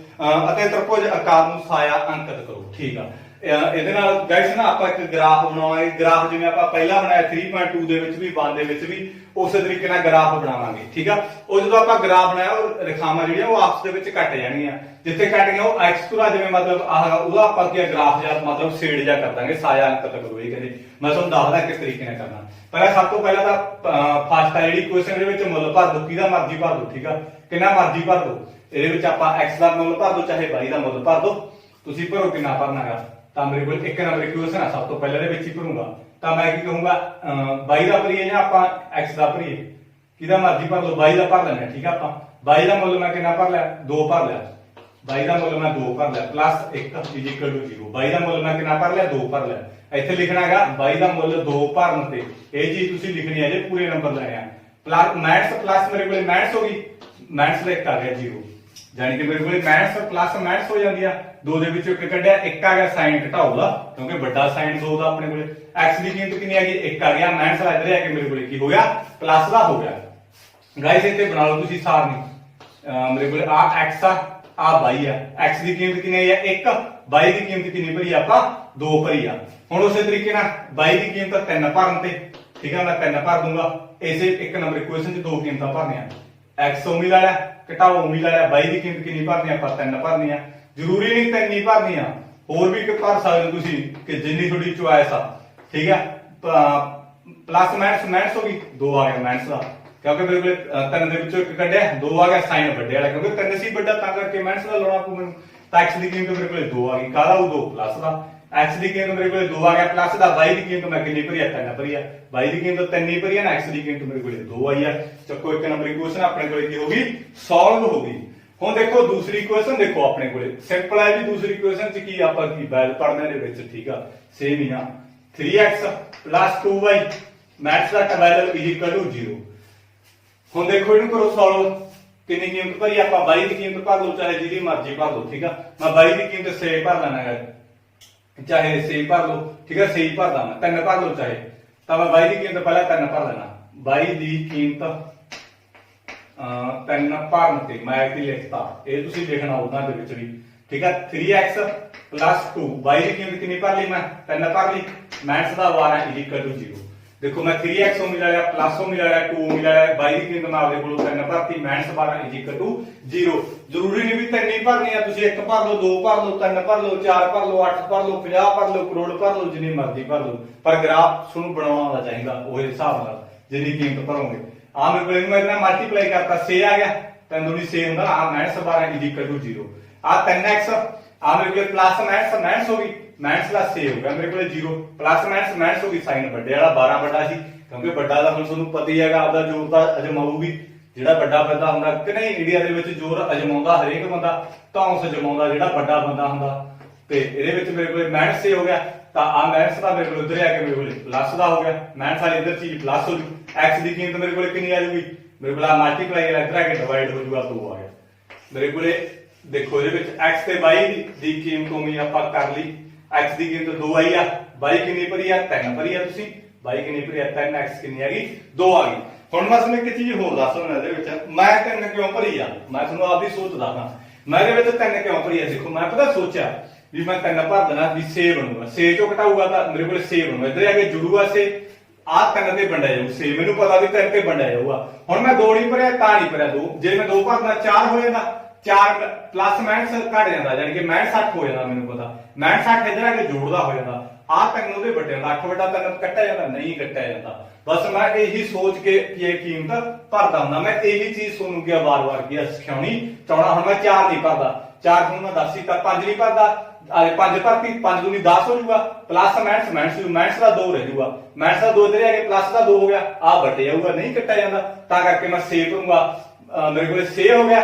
ਅਤੇ ਤ੍ਰਿਭੁਜ ਆਕਾਰ ਨੂੰ ਸਾਇਆ ਅੰਕਿਤ ਕਰੋ। ਠੀਕ ਆ, ਇਹਦੇ ਨਾਲ ਗਾਇਸ ਨਾ ਆਪਾਂ ਇੱਕ ਗ੍ਰਾਫ ਬਣਾਵਾਂਗੇ। ਗ੍ਰਾਫ ਜਿਵੇਂ ਆਪਾਂ ਪਹਿਲਾਂ ਬਣਾਇਆ 3.2 ਦੇ ਵਿੱਚ ਵੀ 1 ਦੇ ਵਿੱਚ ਵੀ ਉਸੇ ਤਰੀਕੇ ਨਾਲ ਗ੍ਰਾਫ ਬਣਾਵਾਂਗੇ। ਠੀਕ ਆ, ਉਹ ਜਦੋਂ ਆਪਾਂ ਗ੍ਰਾਫ ਬਣਾਇਆ ਉਹ ਰੇਖਾਵਾਂ ਜਿਹੜੀਆਂ ਉਹ ਆਪਸ ਦੇ ਵਿੱਚ ਕੱਟ ਜਾਣਗੀਆਂ, ਜਿੱਥੇ ਕੱਟ ਗਈਆਂ ਉਹ x ਧੁਰਾ ਜਿਵੇਂ ਮਤਲਬ ਆਹ ਉਹਦਾ ਆਪਾਂ ਕੀ ਗ੍ਰਾਫ ਜਾਂ ਮਤਲਬ ਸ਼ੇਡ ਜਾਂ ਕਰ ਦਾਂਗੇ, ਸਾਇਆ ਅੰਕਿਤ ਕਰੋ। ਇਹ ਕਹਿੰਦੇ ਮੈਂ ਤੁਹਾਨੂੰ ਦੱਸਦਾ ਕਿਸ ਤਰੀਕੇ ਨਾਲ ਕਰਨਾ। ਪਹਿਲਾਂ ਸਭ ਤੋਂ ਪਹਿਲਾਂ ਤਾਂ ਫਸਟ ਆ ਜਿਹੜੀ ਕੁਐਸਚਨ ਦੇ ਵਿੱਚ ਮੁੱਲ ਭਰ ਦੋ, ਕਿਹਦਾ ਮਰਜ਼ੀ ਭਰ ਦੋ। ਠੀਕ ਆ, ਕਿੰਨਾ ਮਰਜ਼ੀ ਭਰ ਦੋ। ਇਹਦੇ ਵਿੱਚ ਆਪਾਂ x ਦਾ ਮੁੱਲ ਭਰ ਦੋ ਚਾਹੇ y ਦਾ ਮੁੱਲ ਭਰ ਦੋ, ਤੁਸੀਂ ਭਰੋ ਕਿੰਨਾ ਭਰਨਾਗਾ। ਤਾਂ ਮੇਰੇ ਕੋਲ ਇੱਕ ਨੰਬਰ ਇਕੁਏਸ਼ਨ ਆ, ਸਭ ਤੋਂ ਪਹਿਲਾਂ ਦੇ ਵਿੱਚ ਹੀ ਭਰੂੰਗਾ। ਤਾਂ ਮੈਂ ਕੀ ਕਹੂੰਗਾ y ਦਾ ਭਰੀਏ ਜਾਂ ਆਪਾਂ x ਦਾ ਭਰੀਏ, ਕਿਹਦਾ ਮਰਜ਼ੀ ਭਰ ਲਓ। y ਦਾ ਭਰ ਲੈਣਾ। ਠੀਕ ਆ, ਆਪਾਂ y ਦਾ ਮੁੱਲ ਮੈਂ ਕਿੰਨਾ ਭਰ ਲਿਆ 2 ਭਰ ਲਿਆ, y ਦਾ ਮੁੱਲ ਮੈਂ 2 ਭਰ ਲਿਆ ਪਲੱਸ 1 0। y ਦਾ ਮੁੱਲ ਮੈਂ ਕਿੰਨਾ ਭਰ ਲਿਆ 2 ਭਰ ਲਿਆ। ਇੱਥੇ ਲਿਖਣਾ ਹੈਗਾ y ਦਾ ਮੁੱਲ 2 ਭਰਨ ਤੇ ਇਹ ਚੀਜ਼ ਤੁਸੀਂ ਲਿਖਣੀ ਹੈ ਜੇ ਪੂਰੇ ਨੰਬਰ ਲੈਣੇ ਆ। ਪਲੱਸ ਮਾਈਨਸ ਪਲੱਸ ਮੇਰੇ ਕੋਲੇ ਮਾਈਨਸ ਹੋ ਗਈ, ਮਾਈਨਸ ਦਾ 1 ਆ ਗਿਆ 0, ਯਾਨੀ ਕਿ ਮੇਰੇ ਕੋਲੇ ਮਾਈਨਸ ਪਲੱਸ ਮਾਈਨਸ ਹੋ ਜਾਂਦੀ ਆ। 2 ਦੇ ਵਿੱਚੋਂ 1 ਕੱਢਿਆ, 1 ਆ ਗਿਆ ਸਾਈਨ ਘਟਾਓ ਦਾ, ਕਿਉਂਕਿ ਵੱਡਾ ਸਾਈਨ 2 ਦਾ ਆਪਣੇ ਕੋਲੇ। x ਦੀ ਕੀਮਤ ਕਿੰਨੀ ਆ ਗਈ 1 ਆ ਗਿਆ, ਮਾਈਨਸ ਵਾਲਾ ਇੱਧਰ ਆ ਕੇ ਮੇਰੇ ਕੋਲੇ ਕੀ ਹੋ ਗਿਆ ਪਲੱਸ ਦਾ ਹੋ ਗਿਆ। ਗਾਇਸ ਇੱਥੇ ਬਣਾ ਲਓ ਤੁਸੀਂ ਸਾਰਨੀ, ਮੇਰੇ ਕੋਲੇ ਆ x ਆ y ਆ। x ਦੀ ਕੀਮਤ ਕਿੰਨੀ ਆਈ ਆ 1, y ਦੀ ਕੀਮਤ ਕਿੰਨੀ ਭਰੀ ਆਪਾਂ 2 ਭਰੀ ਆ। ਹੁਣ ਉਸੇ ਤਰੀਕੇ ਨਾਲ y ਦੀ ਕੀਮਤ 3 ਭਰਨ ਤੇ, ਠੀਕ ਆ, ਮੈਂ 3 ਭਰ ਦੂੰਗਾ। ਇਸੇ ਇੱਕ ਨੰਬਰ ਇਕੁਏਸ਼ਨ 'ਚ 2 ਕੀਮਤਾਂ ਭਰਨੀਆਂ, x ਉਮੀ ਲਾ ਲਿਆ ਘਟਾਓ ਉਮੀ ਲਾ ਲਿਆ, y ਦੀ ਕੀਮਤ ਕਿੰਨੀ ਭਰਨੀ ਆਪਾਂ 3 ਭਰਨੀ ਆ। ਜ਼ਰੂਰੀ ਨਹੀਂ 3 ਹੀ ਭਰਨੀ ਆ, ਹੋਰ ਵੀ ਭਰ ਸਕਦੇ ਹੋ ਤੁਸੀਂ ਕਿ ਜਿੰਨੀ ਤੁਹਾਡੀ ਚੁਆਇਸ ਆ। ਠੀਕ ਆ, ਪਲੱਸ ਮਾਈਨਸ ਮਾਈਨਸ ਹੋ ਗਈ 2 ਆ ਗਿਆ ਮਾਈਨਸ ਦਾ, ਕਿਉਂਕਿ ਮੇਰੇ ਕੋਲ 3 ਦੇ ਵਿੱਚੋਂ 1 ਕੱਢਿਆ 2 ਆ ਗਿਆ ਸਾਈਨ ਵੱਡੇ ਵਾਲਾ, ਕਿਉਂਕਿ 3 ਸੀ ਵੱਡਾ ਤਾਂ ਕਰਕੇ ਮਾਈਨਸ ਦਾ ਲਾਉਣਾ ਪਊ ਮੈਨੂੰ। ਤਾਂ x ਦੀ ਕੀਮਤ ਮੇਰੇ ਕੋਲ 2 ਆ ਗਈ, ਕਾਹਦਾ ਉਹ 2 ਪਲੱਸ ਦਾ। x ਦੀ ਕੀਮਤ ਮੇਰੇ ਕੋਲ 2 ਆ ਗਿਆ ਪਲੱਸ ਦਾ, y ਦੀ ਕੀਮਤ ਮੈਂ ਕਿੰਨੀ ਭਰੀ ਆ 3 ਭਰੀ ਆ, y ਦੀ ਕੀਮਤ 3 ਹੀ ਭਰੀ ਆ ਨਾ, x ਦੀ ਕੀਮਤ ਮੇਰੇ ਕੋਲ 2 ਆਈ ਆ। ਚੱਕੋ ਇੱਕ ਨੰਬਰ ਇਕੁਏਸ਼ਨ ਆਪਣੇ ਕੋਲ ਕੀ ਹੋ ਗਈ ਸੋਲਵ ਹੋ ਗਈ। ਹੁਣ ਦੇਖੋ ਦੂਸਰੀ ਇਕੁਏਸ਼ਨ ਦੇਖੋ ਆਪਣੇ ਕੋਲੇ ਸਿੰਪਲ ਹੈ ਜੀ। ਦੂਸਰੀ ਇਕੁਏਸ਼ਨ ਚ ਕੀ ਆਪਾਂ ਕੀ ਵੈਲ ਪੜਨੇ ਦੇ ਵਿੱਚ, ਠੀਕ ਆ, ਸੇਮ ਹੀ ਆ 3x 2y ਮੈਥਸ ਦਾ 12 0। ਹੁਣ ਦੇਖੋ ਇਹਨੂੰ ਕਰੋ ਸੋਲਵ, ਕਿੰਨੀ ਕੀਮਤ ਭਰੀ ਆਪਾਂ y ਦੀ ਕੀਮਤ ਭਰ ਲਓ ਚਾਹੇ ਜਿਹਦੀ ਮਰਜ਼ੀ ਭਰ ਲਓ। ਠੀਕ ਆ, ਮੈਂ y ਦੀ ਕੀਮਤ 6 ਭਰ ਲੈਣਾ ਹੈ, ਚਾਹੇ 6 ਭਰ ਲਓ। ਠੀਕ ਆ, 6 ਭਰਦਾ ਮੈਂ, 3 ਭਰ ਲਓ ਚਾਹੇ, ਤਾਂ ਮੈਂ y ਦੀ ਕੀਮਤ ਪਹਿਲਾਂ 3 ਭਰ ਲੈਣਾ। y ਦੀ ਕੀਮਤ 3 ਭਰਨ ਤੇ ਮੈਂ ਇੱਥੇ ਲਿਖਤਾ, ਇਹ ਤੁਸੀਂ ਲਿਖਣਾ ਉਹਨਾਂ ਦੇ ਵਿੱਚ ਵੀ। ਠੀਕ ਆ, 3x 2 y ਦੀ ਕੀਮਤ ਕਿੰਨੀ ਭਰ ਲਈ ਮੈਂ 3 ਭਰ ਲਈ, ਮਾਈਨਸ ਦਾ 12 0। ਦੇਖੋ ਮੈਂ 3x ਉਹ ਮਿਲਾ ਲਿਆ ਪਲੱਸ ਉਹ ਮਿਲਾ ਲਿਆ 2 ਮਿਲਾ ਲਿਆ, y ਦੀ ਕੀਮਤ ਮੈਂ ਆਪਦੇ ਕੋਲੋਂ 3 ਭਰਤੀ, ਮਾਈਨਸ 12 0। ਜ਼ਰੂਰੀ ਨਹੀਂ ਵੀ 3 ਹੀ ਭਰਨੀ ਆ, ਤੁਸੀਂ 1 ਭਰ ਲਓ 2 ਭਰ ਲਓ 3 ਭਰ ਲਓ 4 ਭਰ ਲਓ 8 ਭਰ ਲਓ 50 ਭਰ ਲਓ ਕਰੋੜ ਭਰ ਲਓ, ਜਿੰਨੀ ਮਰਜ਼ੀ ਭਰ ਲਓ, ਪਰ ਗ੍ਰਾਫ ਤੁਹਾਨੂੰ ਬਣਾਉਣਾ ਆਉਣਾ ਚਾਹੀਦਾ ਉਹ ਹਿਸਾਬ ਨਾਲ ਜਿੰਨੀ ਕੀਮਤ ਭਰੋਗੇ। ਆ ਮੇਰੇ ਕੋਲ ਮੈਂ ਇਹਨਾਂ ਮਲਟੀਪਲਾਈ ਕਰਤਾ 6 ਆ ਗਿਆ, 3 ਦੂਣੀ 6 ਹੁੰਦਾ, ਆ ਮਾਈਨਸ 12 0। ਆ 3x ਆ ਮੇਰੇ ਕੋਲ ਪਲੱਸ ਮਾਈਨਸ ਮਾਈਨਸ ਹੋ ਗਈ, ਮਾਈਨਸ ਦਾ 6 ਹੋ ਗਿਆ ਮੇਰੇ ਕੋਲ 0, ਪਲੱਸ ਮਾਈਨਸ ਮਾਈਨਸ ਹੋ ਗਈ, ਸਾਈਨ ਵੱਡੇ ਵਾਲਾ 12 ਵੱਡਾ ਸੀ, ਕਿਉਂਕਿ ਵੱਡਾ ਦਾ ਹੁਣ ਤੁਹਾਨੂੰ ਪਤਾ ਹੀ ਹੈਗਾ ਆਪਦਾ ਜ਼ੋਰ ਤਾਂ ਅਜਮਾਊਗੀ। ਜਿਹੜਾ ਵੱਡਾ ਬੰਦਾ ਹੁੰਦਾ ਕਿ ਨਹੀਂ ਇੰਡੀਆ ਦੇ ਵਿੱਚ ਜ਼ੋਰ ਅਜਮਾਉਂਦਾ ਹਰੇਕ ਬੰਦਾ, ਧੌਂਸ ਅਜਮਾਉਂਦਾ ਜਿਹੜਾ ਵੱਡਾ ਬੰਦਾ ਹੁੰਦਾ। ਤੇ ਇਹਦੇ ਵਿੱਚ ਮੇਰੇ ਕੋਲ ਮਾਈਨਸ 6 ਹੋ ਗਿਆ, ਤਾਂ ਆ ਮਾਈਨਸ ਦਾ ਮੇਰੇ ਕੋਲ ਉਧਰ ਆ ਕੇ ਮੇਰੇ ਕੋਲ ਪਲੱਸ ਦਾ ਹੋ ਗਿਆ, ਮਾਈਨਸ ਵਾਲੀ ਇੱਧਰ ਚੀਜ਼ ਪਲੱਸ ਹੋ ਜੂ। x ਦੀ ਕੀਮਤ ਮੇਰੇ ਕੋਲ ਕਿੰਨੀ ਆ ਜੂਗੀ, ਮੇਰੇ ਕੋਲ ਆ ਮਲਟੀਪਲਾਈ ਇੱਧਰ ਆ ਕੇ ਡਿਵਾਈਡ ਹੋ ਜੂਗਾ 2 ਆ ਗਿਆ ਮੇਰੇ ਕੋਲੇ। ਦੇਖੋ ਇਹਦੇ ਵਿੱਚ x ਤੇ y ਦੀ ਕੀਮਤ ਉਮੀ ਆਪਾਂ ਕਰ ਲਈ, x ਦੀ ਕੀਮਤ 2 ਆਈ ਆ, y ਕਿੰਨੀ ਭਰੀ ਆ 3 ਭਰੀ ਆ, ਤੁਸੀਂ y ਕਿੰਨੀ ਭਰੀ ਆ 3, x ਕਿੰਨੀ ਆ ਗਈ 2 ਆ ਗਈ। ਹੁਣ ਮੈਂ ਤੁਹਾਨੂੰ ਇੱਕ ਚੀਜ਼ ਹੋਰ ਦੱਸ ਦਿੰਦਾ ਇਹਦੇ ਵਿੱਚ, ਮੈਂ 3 ਕਿਉਂ ਭਰੀ ਆ, ਮੈਂ ਤੁਹਾਨੂੰ ਆਪਦੀ ਸੋਚ ਦੱਸਦਾ ਮੈਂ ਇਹਦੇ ਵਿੱਚ 3 ਕਿਉਂ ਭਰੀ ਆ। ਦੇਖੋ ਮੈਂ ਪਤਾ ਸੋਚਿਆ ਵੀ ਮੈਂ 3 ਭਰ ਦੇਣਾ ਵੀ 6 ਬਣੂਗਾ, 6 ਚੋਂ ਘਟਾਊਗਾ ਤਾਂ ਮੇਰੇ ਕੋਲ 6 ਬਣੂਗਾ, ਇੱਧਰ ਆ ਕੇ ਜੁੜੂਗਾ 6, ਆ 3 ਤੇ ਵੰਡਿਆ ਜਾਊ 6, ਮੈਨੂੰ ਪਤਾ ਵੀ 3 ਤੇ ਵੰਡਿਆ ਜਾਊਗਾ। ਹੁਣ ਮੈਂ 2 ਨਹੀਂ ਭਰਿਆ ਤਾਂ ਨਹੀਂ ਭਰਿਆ 2, ਜੇ ਮੈਂ 2 ਭਰਦਾ 4 ਹੋ ਜਾਂਦਾ, 4 ਪਲੱਸ ਮਾਈਨਸ ਘਟ ਜਾਂਦਾ, ਯਾਨੀ ਕਿ ਮਾਈਨਸ 60 ਹੋ ਜਾਂਦਾ, ਮੈਨੂੰ ਪਤਾ ਮਾਈਨਸ 60 ਇੱਧਰ ਆ ਕੇ ਜੋੜਦਾ ਹੋ ਜਾਂਦਾ। ਆ 3 ਉਹਦੇ ਵੱਡੇ ਹੁੰਦਾ, 8 ਵੱਡਾ 3 ਕੱਟਿਆ ਜਾਂਦਾ, ਨਹੀਂ ਕੱਟਿਆ ਜਾਂਦਾ। ਬਸ ਮੈਂ ਇਹੀ ਸੋਚ ਕੇ ਇਹ ਕੀਮਤ ਭਰਦਾ ਹੁੰਦਾ, ਮੈਂ ਇਹੀ ਚੀਜ਼ ਤੁਹਾਨੂੰ ਗਿਆ ਵਾਰ-ਵਾਰ ਕੀ ਸਿਖਾਉਣੀ ਚਾਹਣਾ। ਹੁਣ ਮੈਂ 4 ਨਹੀਂ ਭਰਦਾ, 4 ਤੁਹਾਨੂੰ ਮੈਂ ਦੱਸ ਦਿੱਤਾ, 5 ਨਹੀਂ ਭਰਦਾ, 5 ਭਰਤੀ 5 ਦੂਣੀ 10 ਹੋ ਜਾਊਗਾ, ਪਲੱਸ ਮਾਈਨਸ ਮਾਈਨਸ ਮਾਈਨਸ ਦਾ 2 ਰਹਿ ਜਾਊਗਾ, ਮਾਈਨਸ ਦਾ 2 ਇੱਧਰ ਆ ਕੇ ਪਲੱਸ ਦਾ 2 ਹੋ ਗਿਆ, ਆ ਵੱਡੇ ਜਾਊਗਾ, ਨਹੀਂ ਕੱਟਿਆ ਜਾਂਦਾ, ਤਾਂ ਕਰਕੇ ਮੈਂ 6 ਭਰੂੰਗਾ। ਮੇਰੇ ਕੋਲ 6 ਹੋ ਗਿਆ,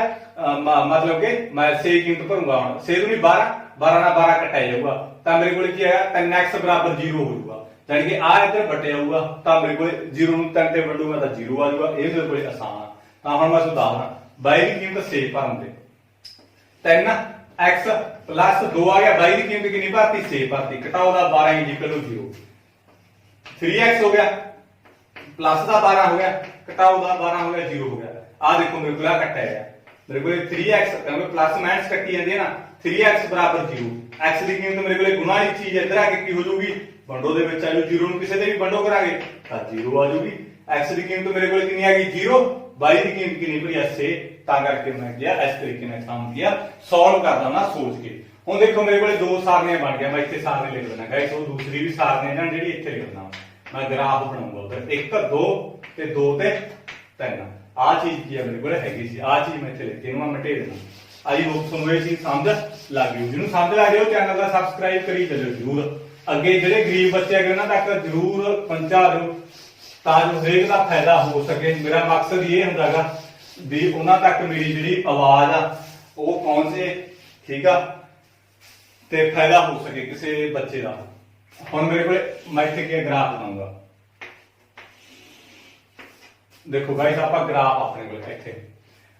ਮਤਲਬ ਕਿ ਮੈਂ 6 ਕੀਮਤ ਭਰੂੰਗਾ। ਹੁਣ 6 ਦੂਣੀ 12, 12 ਨਾਲ 12 ਕੱਟਿਆ ਜਾਊਗਾ, ਤਾਂ ਮੇਰੇ ਕੋਲ ਕੀ ਆਇਆ 3x ਬਰਾਬਰ 0 ਹੋ ਜਾਊਗਾ, ਯਾਨੀ ਕਿ ਆ ਇੱਧਰ ਵੱਡੇ ਜਾਊਗਾ, ਤਾਂ ਮੇਰੇ ਕੋਲ 0 ਨੂੰ 3 ਤੇ ਵੰਡੂਗਾ ਤਾਂ 0 ਆ ਜਾਊਗਾ। ਇਹ ਮੇਰੇ ਕੋਲ ਆਸਾਨ ਆ। ਤਾਂ ਹੁਣ ਮੈਂ ਸੁਧਾਰਨਾ y ਦੀ ਕੀਮਤ 6 ਭਰਨ ਦੇ 3x ਪਲੱਸ 2 ਆ ਗਿਆ, y ਦੀ ਕੀਮਤ ਕਿੰਨੀ ਭਰਤੀ 6 ਭਰਤੀ, ਘਟਾਓ ਦਾ 12 0। 3x हो गया, प्लस का 12 हो गया, घटाओ का 12 हो गया, 0 हो गया। आ देखो मेरे को कट्टा है, मेरे को 3x क्योंकि प्लस माइनस कट्टी जाती है ना, 3x बराबर 0, x की कीमत मेरे को गुणा वाली चीज इधर आके की हो जाऊगी, वंडो दे विच आ जाऊ, 0 ਨੂੰ ਕਿਸੇ ਦੇ ਵੀ ਵੰਡੋ ਕਰਾਂਗੇ ਤਾਂ 0 ਆ ਜਾਊਗੀ। x ਦੀ ਕੀਮਤ ਮੇਰੇ ਕੋਲ ਕਿੰਨੀ ਆ ਗਈ 0, y ਦੀ ਕੀਮਤ ਕਿੰਨੀ ਪਈ 6, ਤਾਂ ਕਰਕੇ ਮੈਂ ਕਿਹਾ ਇਸ ਤਰੀਕੇ ਨਾਲ ਕੰਮ किया, ਸੋਲਵ ਕਰਦਾ ਨਾ ਸੋਚ ਕੇ। ਹੁਣ ਦੇਖੋ ਮੇਰੇ ਕੋਲੇ ਦੋ ਸਾਰਨੀਆਂ ਬਣ ਗਿਆ, ਮੈਂ ਇੱਥੇ ਸਾਰਨੇ ਲਿਖ ਦੇਣਾ ਗਾਇਸ, ਉਹ ਦੂਸਰੀ ਵੀ ਸਾਰਨੇ ਜਾਂ ਜਿਹੜੀ ਇੱਥੇ ਲਿਖਣਾ ਮੈਂ ਗ੍ਰਾਫ ਬਣਾਉਂਗਾ ਉਧਰ 1 2 ਤੇ 2 ਤੇ 3। ਆ ਚੀਜ਼ ਕੀ ਹੈ ਮੇਰੇ ਕੋਲ ਹੈਗੀ ਸੀ, ਆ ਚੀਜ਼ ਮੈਂ ਇੱਥੇ ਲਿਖ ਕੇ ਇਹਨੂੰ ਮੈਂ ਮਿਟੇ ਦੇਣਾ। ਆਈ ਹੋਪ ਤੁਹਾਨੂੰ ਇਹ ਚੀਜ਼ ਸਮਝ ਲੱਗ ਗਈ, ਜਿਹਨੂੰ ਸਮਝ ਲੱਗ ਗਿਆ ਉਹ ਚੈਨਲ ਦਾ ਸਬਸਕ੍ਰਾਈਬ ਕਰੀ ਚੱਲਿਓ ਜਰੂਰ। ਅੱਗੇ ਜਿਹੜੇ ਗਰੀਬ ਬੱਚੇ ਹੈਗੇ ਉਹਨਾਂ ਤੱਕ ਜਰੂਰ ਪਹੁੰਚਾ ਦਿਓ ਤਾਂ ਜੋ ਹਰੇਕ ਦਾ ਫਾਇਦਾ ਹੋ ਸਕੇ। ਮੇਰਾ ਮਕਸਦ ਇਹ ਹੁੰਦਾਗਾ ਵੀ ਉਹਨਾਂ ਤੱਕ ਮੇਰੀ ਜਿਹੜੀ ਆਵਾਜ਼ ਆ ਉਹ ਪਹੁੰਚੇ, ਠੀਕ ਆ, ਤੇ ਫਾਇਦਾ ਹੋ ਸਕੇ ਕਿਸੇ ਬੱਚੇ ਦਾ। ਹੁਣ ਮੇਰੇ ਕੋਲ ਮੈਂ ਇੱਥੇ ਕੀ ਗ੍ਰਾਫ ਬਣਾਉਂਗਾ, ਦੇਖੋ ਗਾਇਸ ਆਪਾਂ ਗ੍ਰਾਫ ਆਪਣੇ ਕੋਲ ਇੱਥੇ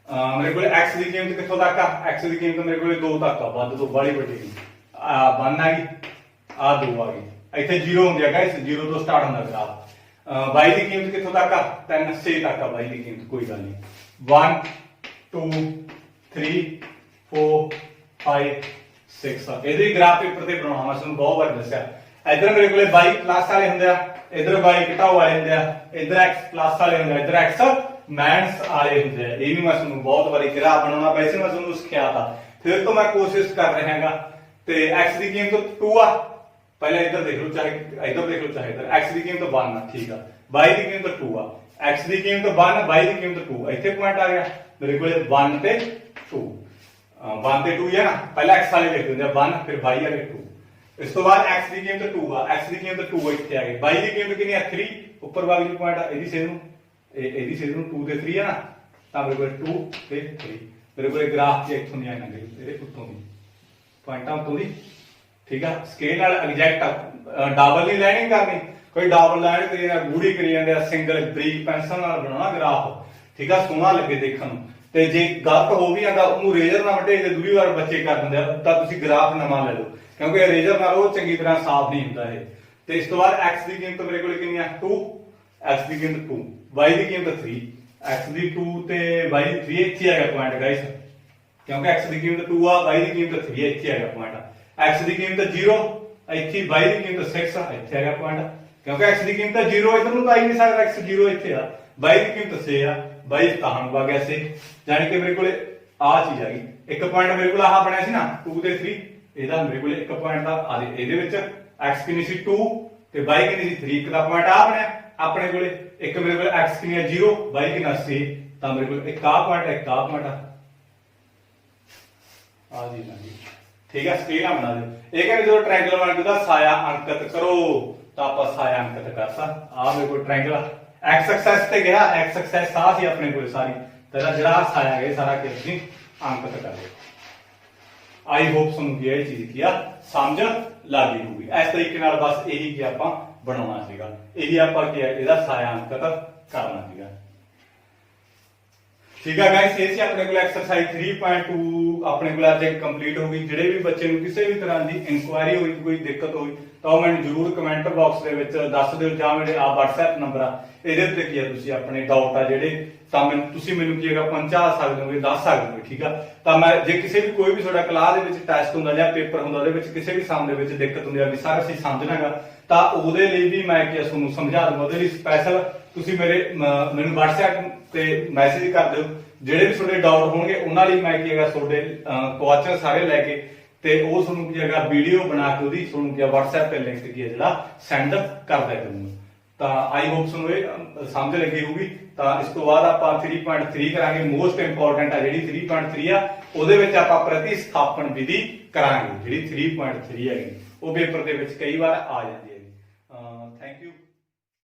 ਮੇਰੇ ਕੋਲ x ਦੀ ਕੀਮਤ ਕਿੱਥੋਂ ਤੱਕ ਆ, x ਦੀ ਕੀਮਤ ਮੇਰੇ ਕੋਲ 2 ਤੱਕ ਆ, ਵੱਧ ਤੋਂ ਬੜੀ ਵੱਡੀ ਆ 1 ਆ ਗਈ, ਆ 2 ਆ ਗਈ, ਇੱਥੇ 0 ਹੁੰਦੀ ਆ ਗਾਇਸ, 0 ਤੋਂ ਸਟਾਰਟ ਹੁੰਦਾ ਗ੍ਰਾਫ। y ਦੀ ਕੀਮਤ ਕਿੱਥੋਂ ਤੱਕ ਆ 3 6 ਤੱਕ ਆ y ਦੀ ਕੀਮਤ, ਕੋਈ ਗੱਲ ਨਹੀਂ। 1 2 3 4 5 6 ਇਹਦੇ ਗ੍ਰਾਫ ਪੇਪਰ ਤੇ ਬਣਾਉਣਾ ਮੈਂ ਤੁਹਾਨੂੰ ਬਹੁਤ ਵਾਰ ਦੱਸਿਆ। ਇਧਰ ਮੇਰੇ ਕੋਲੇ y ਪਲੱਸ ਵਾਲੇ ਹੁੰਦੇ ਆ, ਇਧਰ y ਘਟਾਓ ਵਾਲੇ ਹੁੰਦੇ ਆ, ਇਧਰ x ਪਲੱਸ ਵਾਲੇ ਹੁੰਦੇ ਆ, ਇਧਰ x ਮਾਈਨਸ ਵਾਲੇ ਹੁੰਦੇ ਆ। ਇਹ ਵੀ ਮੈਂ ਤੁਹਾਨੂੰ ਬਹੁਤ ਵਾਰੀ ਗ੍ਰਾਫ ਬਣਾਉਣਾ, ਵੈਸੇ ਮੈਂ ਤੁਹਾਨੂੰ ਸਿਖਾਇਆ ਫਿਰ ਤੋਂ ਮੈਂ ਕੋਸ਼ਿਸ਼ ਕਰ ਰਿਹਾ ਹਾਂਗਾ। ਤੇ x ਦੀ ਕੀਮਤ 2 ਆ, ਪਹਿਲਾਂ ਇਧਰ ਦੇਖ ਲਓ, ਚਾਹੇ ਇਧਰ ਦੇਖ ਲਓ ਚਾਹੇ ਇਧਰ। x ਦੀ ਕੀਮਤ 1 ਆ, ਠੀਕ ਆ, y ਦੀ ਕੀਮਤ 2 ਆ, x ਦੀ ਕੀਮਤ 1, y ਦੀ ਕੀਮਤ 2। ਇੱਥੇ ਪੁਆਇੰਟ ਆ ਗਿਆ ਮੇਰੇ ਕੋਲੇ 1 ਤੇ 2, 1 ਤੇ 2 ਹੈ ਨਾ, ਪਹਿਲਾਂ x ਵਾਲੇ ਲਿਖ ਦਿੰਦੇ ਆ 1, ਫਿਰ y ਵਾਲੇ 2। ਇਸ ਤੋਂ ਬਾਅਦ x ਦੀ ਕੀਮਤ 2 ਆ, x ਦੀ ਕੀਮਤ 2 ਇੱਥੇ ਆ ਗਈ, y ਦੀ ਕੀਮਤ ਕਿੰਨੀ ਆ 3, ਉੱਪਰ ਵਾਲੀ ਪੁਆਇੰਟ ਆ, ਇਹਦੀ ਸੇਧ ਨੂੰ ਇਹਦੀ ਸੇਧ ਨੂੰ 2 ਤੇ 3 ਹੈ ਨਾ, ਤਾਂ ਮੇਰੇ ਕੋਲ 2 ਤੇ 3। ਮੇਰੇ ਕੋਲ ਗ੍ਰਾਫ ਜੇ ਇੱਥੋਂ ਨਹੀਂ ਆਣਾ ਗਈ, ਇਹਦੇ ਉੱਤੋਂ ਦੀ ਪੁਆਇੰਟਾਂ ਉੱਤੋਂ ਦੀ, ਠੀਕ ਆ। ਸਕੇਲ ਨਾਲ ਐਗਜ਼ੈਕਟ ਡਬਲ ਨਹੀਂ ਲਾਈਨਿੰਗ ਕਰਨੀ, ਕੋਈ ਡਬਲ ਲਾਈਨ ਕਰੀ ਜਾਂਦਾ, ਗੂੜੀ ਕਰੀ ਜਾਂਦੇ ਆ, ਸਿੰਗਲ ਬਰੀਕ ਪੈਨਸਲ ਨਾਲ ਬਣਾਉਣਾ ਗ੍ਰਾਫ, ਠੀਕ ਆ, ਸੋਹਣਾ ਲੱਗੇ ਦੇਖਣ ਨੂੰ। ਤੇ ਜੇ ਗਲਤ ਹੋ ਵੀ ਜਾਂਦਾ ਉਹਨੂੰ ਰੇਜ਼ਰ ਨਾਲ ਵੱਢੇ ਤੇ ਦੂਰੀ ਵਾਰ ਬੱਚੇ ਕਰ ਦਿੰਦੇ ਆ, ਤਾਂ ਤੁਸੀਂ ਗ੍ਰਾਫ ਨਵਾਂ ਲੈ ਲਓ, ਕਿਉਂਕਿ ਰੇਜ਼ਰ ਨਾਲ ਉਹ ਚੰਗੀ ਤਰ੍ਹਾਂ ਸਾਫ਼ ਨਹੀਂ ਹੁੰਦਾ ਇਹ। ਤੇ ਇਸ ਤੋਂ ਬਾਅਦ x ਦੀ ਕੀਮਤ ਮੇਰੇ ਕੋਲ ਕਿੰਨੀ ਆ 2, x ਦੀ ਕੀਮਤ 2, y ਦੀ ਕੀਮਤ 3, x ਦੀ 2 ਤੇ y ਦੀ 3 ਇੱਥੇ ਆ ਗਿਆ ਪੁਆਇੰਟ ਗਾਇਸ, ਕਿਉਂਕਿ x ਦੀ ਕੀਮਤ 2 ਆ, y ਦੀ ਕੀਮਤ 3 ਇੱਥੇ ਆ ਗਿਆ ਪੁਆਇੰਟ। x ਦੀ ਕੀਮਤ 0 ਇੱਥੇ, y ਦੀ ਕੀਮਤ 6 ਆ, ਇੱਥੇ ਆ ਗਿਆ ਪੁਆਇੰਟ, ਕਿਉਂਕਿ x ਦੀ ਕੀਮਤ 0 ਇਧਰ ਨੂੰ ਤਾਂ ਆ ਹੀ ਨਹੀਂ ਸਕਦਾ, x 0 ਇੱਥੇ ਆ, y ਦੀ ਕੀਮਤ 6 ਆ, y ਤਾਂ ਨੂੰ ਆ ਗਿਆ 6, ਜਾਨੀ ਕਿ ਮੇਰੇ ਕੋਲੇ ਆ ਚੀਜ਼ ਆ ਗਈ। ਇੱਕ ਪੁਆਇੰਟ ਮੇਰੇ ਕੋਲ ਆਹ ਬਣਿਆ ਸੀ ਨਾ 2 ਤੇ 3, ਇਹਦਾ ਮੇਰੇ ਕੋਲੇ ਇੱਕ ਪੁਆਇੰਟ ਦਾ ਆ ਇਹਦੇ ਵਿੱਚ x ਕਿੰਨੀ ਸੀ 2 ਤੇ y ਕਿੰਨੀ ਸੀ 3, ਇੱਕ ਦਾ ਪੁਆਇੰਟ ਆ ਬਣਿਆ ਆਪਣੇ ਕੋਲੇ। ਇੱਕ ਮੇਰੇ ਕੋਲ x ਕਿੰਨੀ ਆ 0, y ਕਿੰਨਾ 6, ਤਾਂ ਮੇਰੇ ਕੋਲ ਇੱਕ ਆ ਪੁਆਇੰਟ ਹੈ, ਇੱਕ ਆ ਪੁਆਇੰਟ ਆ ਜੀ ਨਾ ਜੀ, ਠੀਕ ਹੈ। ਸਕੇਲ ਨਾ ਬਣਾ ਦਿਓ। ਇਹ ਕਹਿੰਦੇ ਜਦੋਂ ਟ੍ਰਾਇੰਗਲ ਬਣ ਗਿਆ ਉਹਦਾ ਸਾਇਆ ਅੰਕਿਤ ਕਰੋ, ਤਾਂ ਆਪਾਂ ਸਾਇਆ ਅੰਕਿਤ ਕਰਤਾ। ਆ ਮੇਰੇ ਕੋਲ ਟ੍ਰਾਇੰਗਲ x ਐਕਸਿਸ ਤੇ ਗਿਆ, x ਐਕਸਿਸ ਆ ਸੀ ਆਪਣੇ ਕੋਲ ਸਾਰੀ, ਤੇ ਜਿਹੜਾ ਸਾਇਆ ਹੈ ਸਾਰਾ ਕਿ ਤੁਸੀਂ ਅੰਕਿਤ ਕਰ ਲਿਓ। आई होप ਤੁਹਾਨੂੰ ਇਹ ਚੀਜ਼ ਕੀ ਆ ਸਮਝ ਲੱਗ ਗਈ ਹੋਊਗੀ। ਇਸ ਤਰੀਕੇ ਨਾਲ ਬਸ ਇਹੀ ਕਿ ਆਪਾਂ ਬਣਾਉਣਾ ਸੀਗਾ, ਇਹੀ ਆਪਾਂ ਕੀ ਹੈ ਇਹਦਾ ਸਾਇਆ ਅੰਕਿਤ ਕਰਨਾ ਸੀਗਾ, ਠੀਕ ਹੈ ਗਾਇਸ। ਇਹ ਸੀ ਆਪਣੇ ਕੋਲ ਐਕਸਰਸਾਈਜ਼ 3.2 ਆਪਣੇ ਕੋਲ ਅੱਜ ਕੰਪਲੀਟ ਹੋ ਗਈ। ਜਿਹੜੇ ਵੀ ਬੱਚੇ ਨੂੰ ਕਿਸੇ ਵੀ ਤਰ੍ਹਾਂ ਦੀ ਇਨਕੁਆਇਰੀ ਹੋਈ, ਕੋਈ ਦਿੱਕਤ ਹੋਈ, ਤਾਂ ਉਹ ਮੈਨੂੰ ਜਰੂਰ ਕਮੈਂਟ ਬਾਕਸ ਦੇ ਵਿੱਚ ਦੱਸ ਦਿਓ, ਜਾਂ ਮੇਰੇ ਆ WhatsApp ਨੰਬਰ ਆ ਇਹਦੇ ਉੱਤੇ ਕੀ ਆ ਤੁਸੀਂ ਆਪਣੇ ਡਾਊਟ ਆ ਜਿਹੜੇ ਤਾਂ ਤੁਸੀਂ ਮੈਨੂੰ ਕੀ ਹੈਗਾ ਪਹੁੰਚਾ ਸਕਦੇ ਹੋਗੇ, ਦੱਸ ਸਕਦੇ ਹੋ, ਠੀਕ ਆ। ਤਾਂ ਮੈਂ ਜੇ ਕਿਸੇ ਵੀ ਕੋਈ ਵੀ ਤੁਹਾਡਾ ਕਲਾਸ ਦੇ ਵਿੱਚ ਟੈਸਟ ਹੁੰਦਾ ਜਾਂ ਪੇਪਰ ਹੁੰਦਾ ਉਹਦੇ ਵਿੱਚ ਕਿਸੇ ਵੀ ਸਮ ਦੇ ਵਿੱਚ ਦਿੱਕਤ ਹੁੰਦੀ ਆ ਵੀ ਸਰ ਅਸੀਂ ਸਮਝਣਾਗਾ, ਤਾਂ ਉਹਦੇ ਲਈ ਵੀ ਮੈਂ ਕੀ ਤੁਹਾਨੂੰ ਸਮਝਾ ਦੂੰਗਾ। ਉਹਦੇ ਲਈ ਸਪੈਸ਼ਲ ਤੁਸੀਂ ਮੈਨੂੰ WhatsApp ਤੇ ਮੈਸੇਜ ਕਰ ਦਿਓ। ਜਿਹੜੇ ਵੀ ਤੁਹਾਡੇ ਡਾਊਟ ਹੋਣਗੇ ਉਹਨਾਂ ਲਈ ਮੈਂ ਕੀ ਹੈਗਾ ਤੁਹਾਡੇ ਕੁਐਸਚਨ ਸਾਰੇ ਲੈ ਕੇ ਤੇ ਉਹ ਤੁਹਾਨੂੰ ਕੀ ਹੈਗਾ ਵੀਡੀਓ ਬਣਾ ਕੇ ਉਹਦੀ ਤੁਹਾਨੂੰ ਕੀ WhatsApp ਤੇ ਲਿੰਕ ਕੀ ਹੈ ਜਿਹੜਾ ਸੈਂਡ ਕਰ ਦਿਆ ਕਰੂੰਗਾ। ਤਾਂ ਆਈ ਹੋਪ ਤੁਹਾਨੂੰ ਇਹ ਸਮਝ ਲੱਗੀ ਹੋਊਗੀ। ਤਾਂ ਇਸ ਤੋਂ ਬਾਅਦ ਆਪਾਂ 3.3 ਕਰਾਂਗੇ। ਮੋਸਟ ਇੰਪੋਰਟੈਂਟ ਆ ਜਿਹੜੀ 3.3 ਆ, ਉਹਦੇ ਵਿੱਚ ਆਪਾਂ ਪ੍ਰਤੀਸਥਾਪਨ ਵਿਧੀ ਕਰਾਂਗੇ। ਜਿਹੜੀ 3.3 ਹੈਗੀ ਉਹ ਪੇਪਰ ਦੇ ਵਿੱਚ ਕਈ ਵਾਰ ਆ ਜਾਂਦੀ ਹੈ।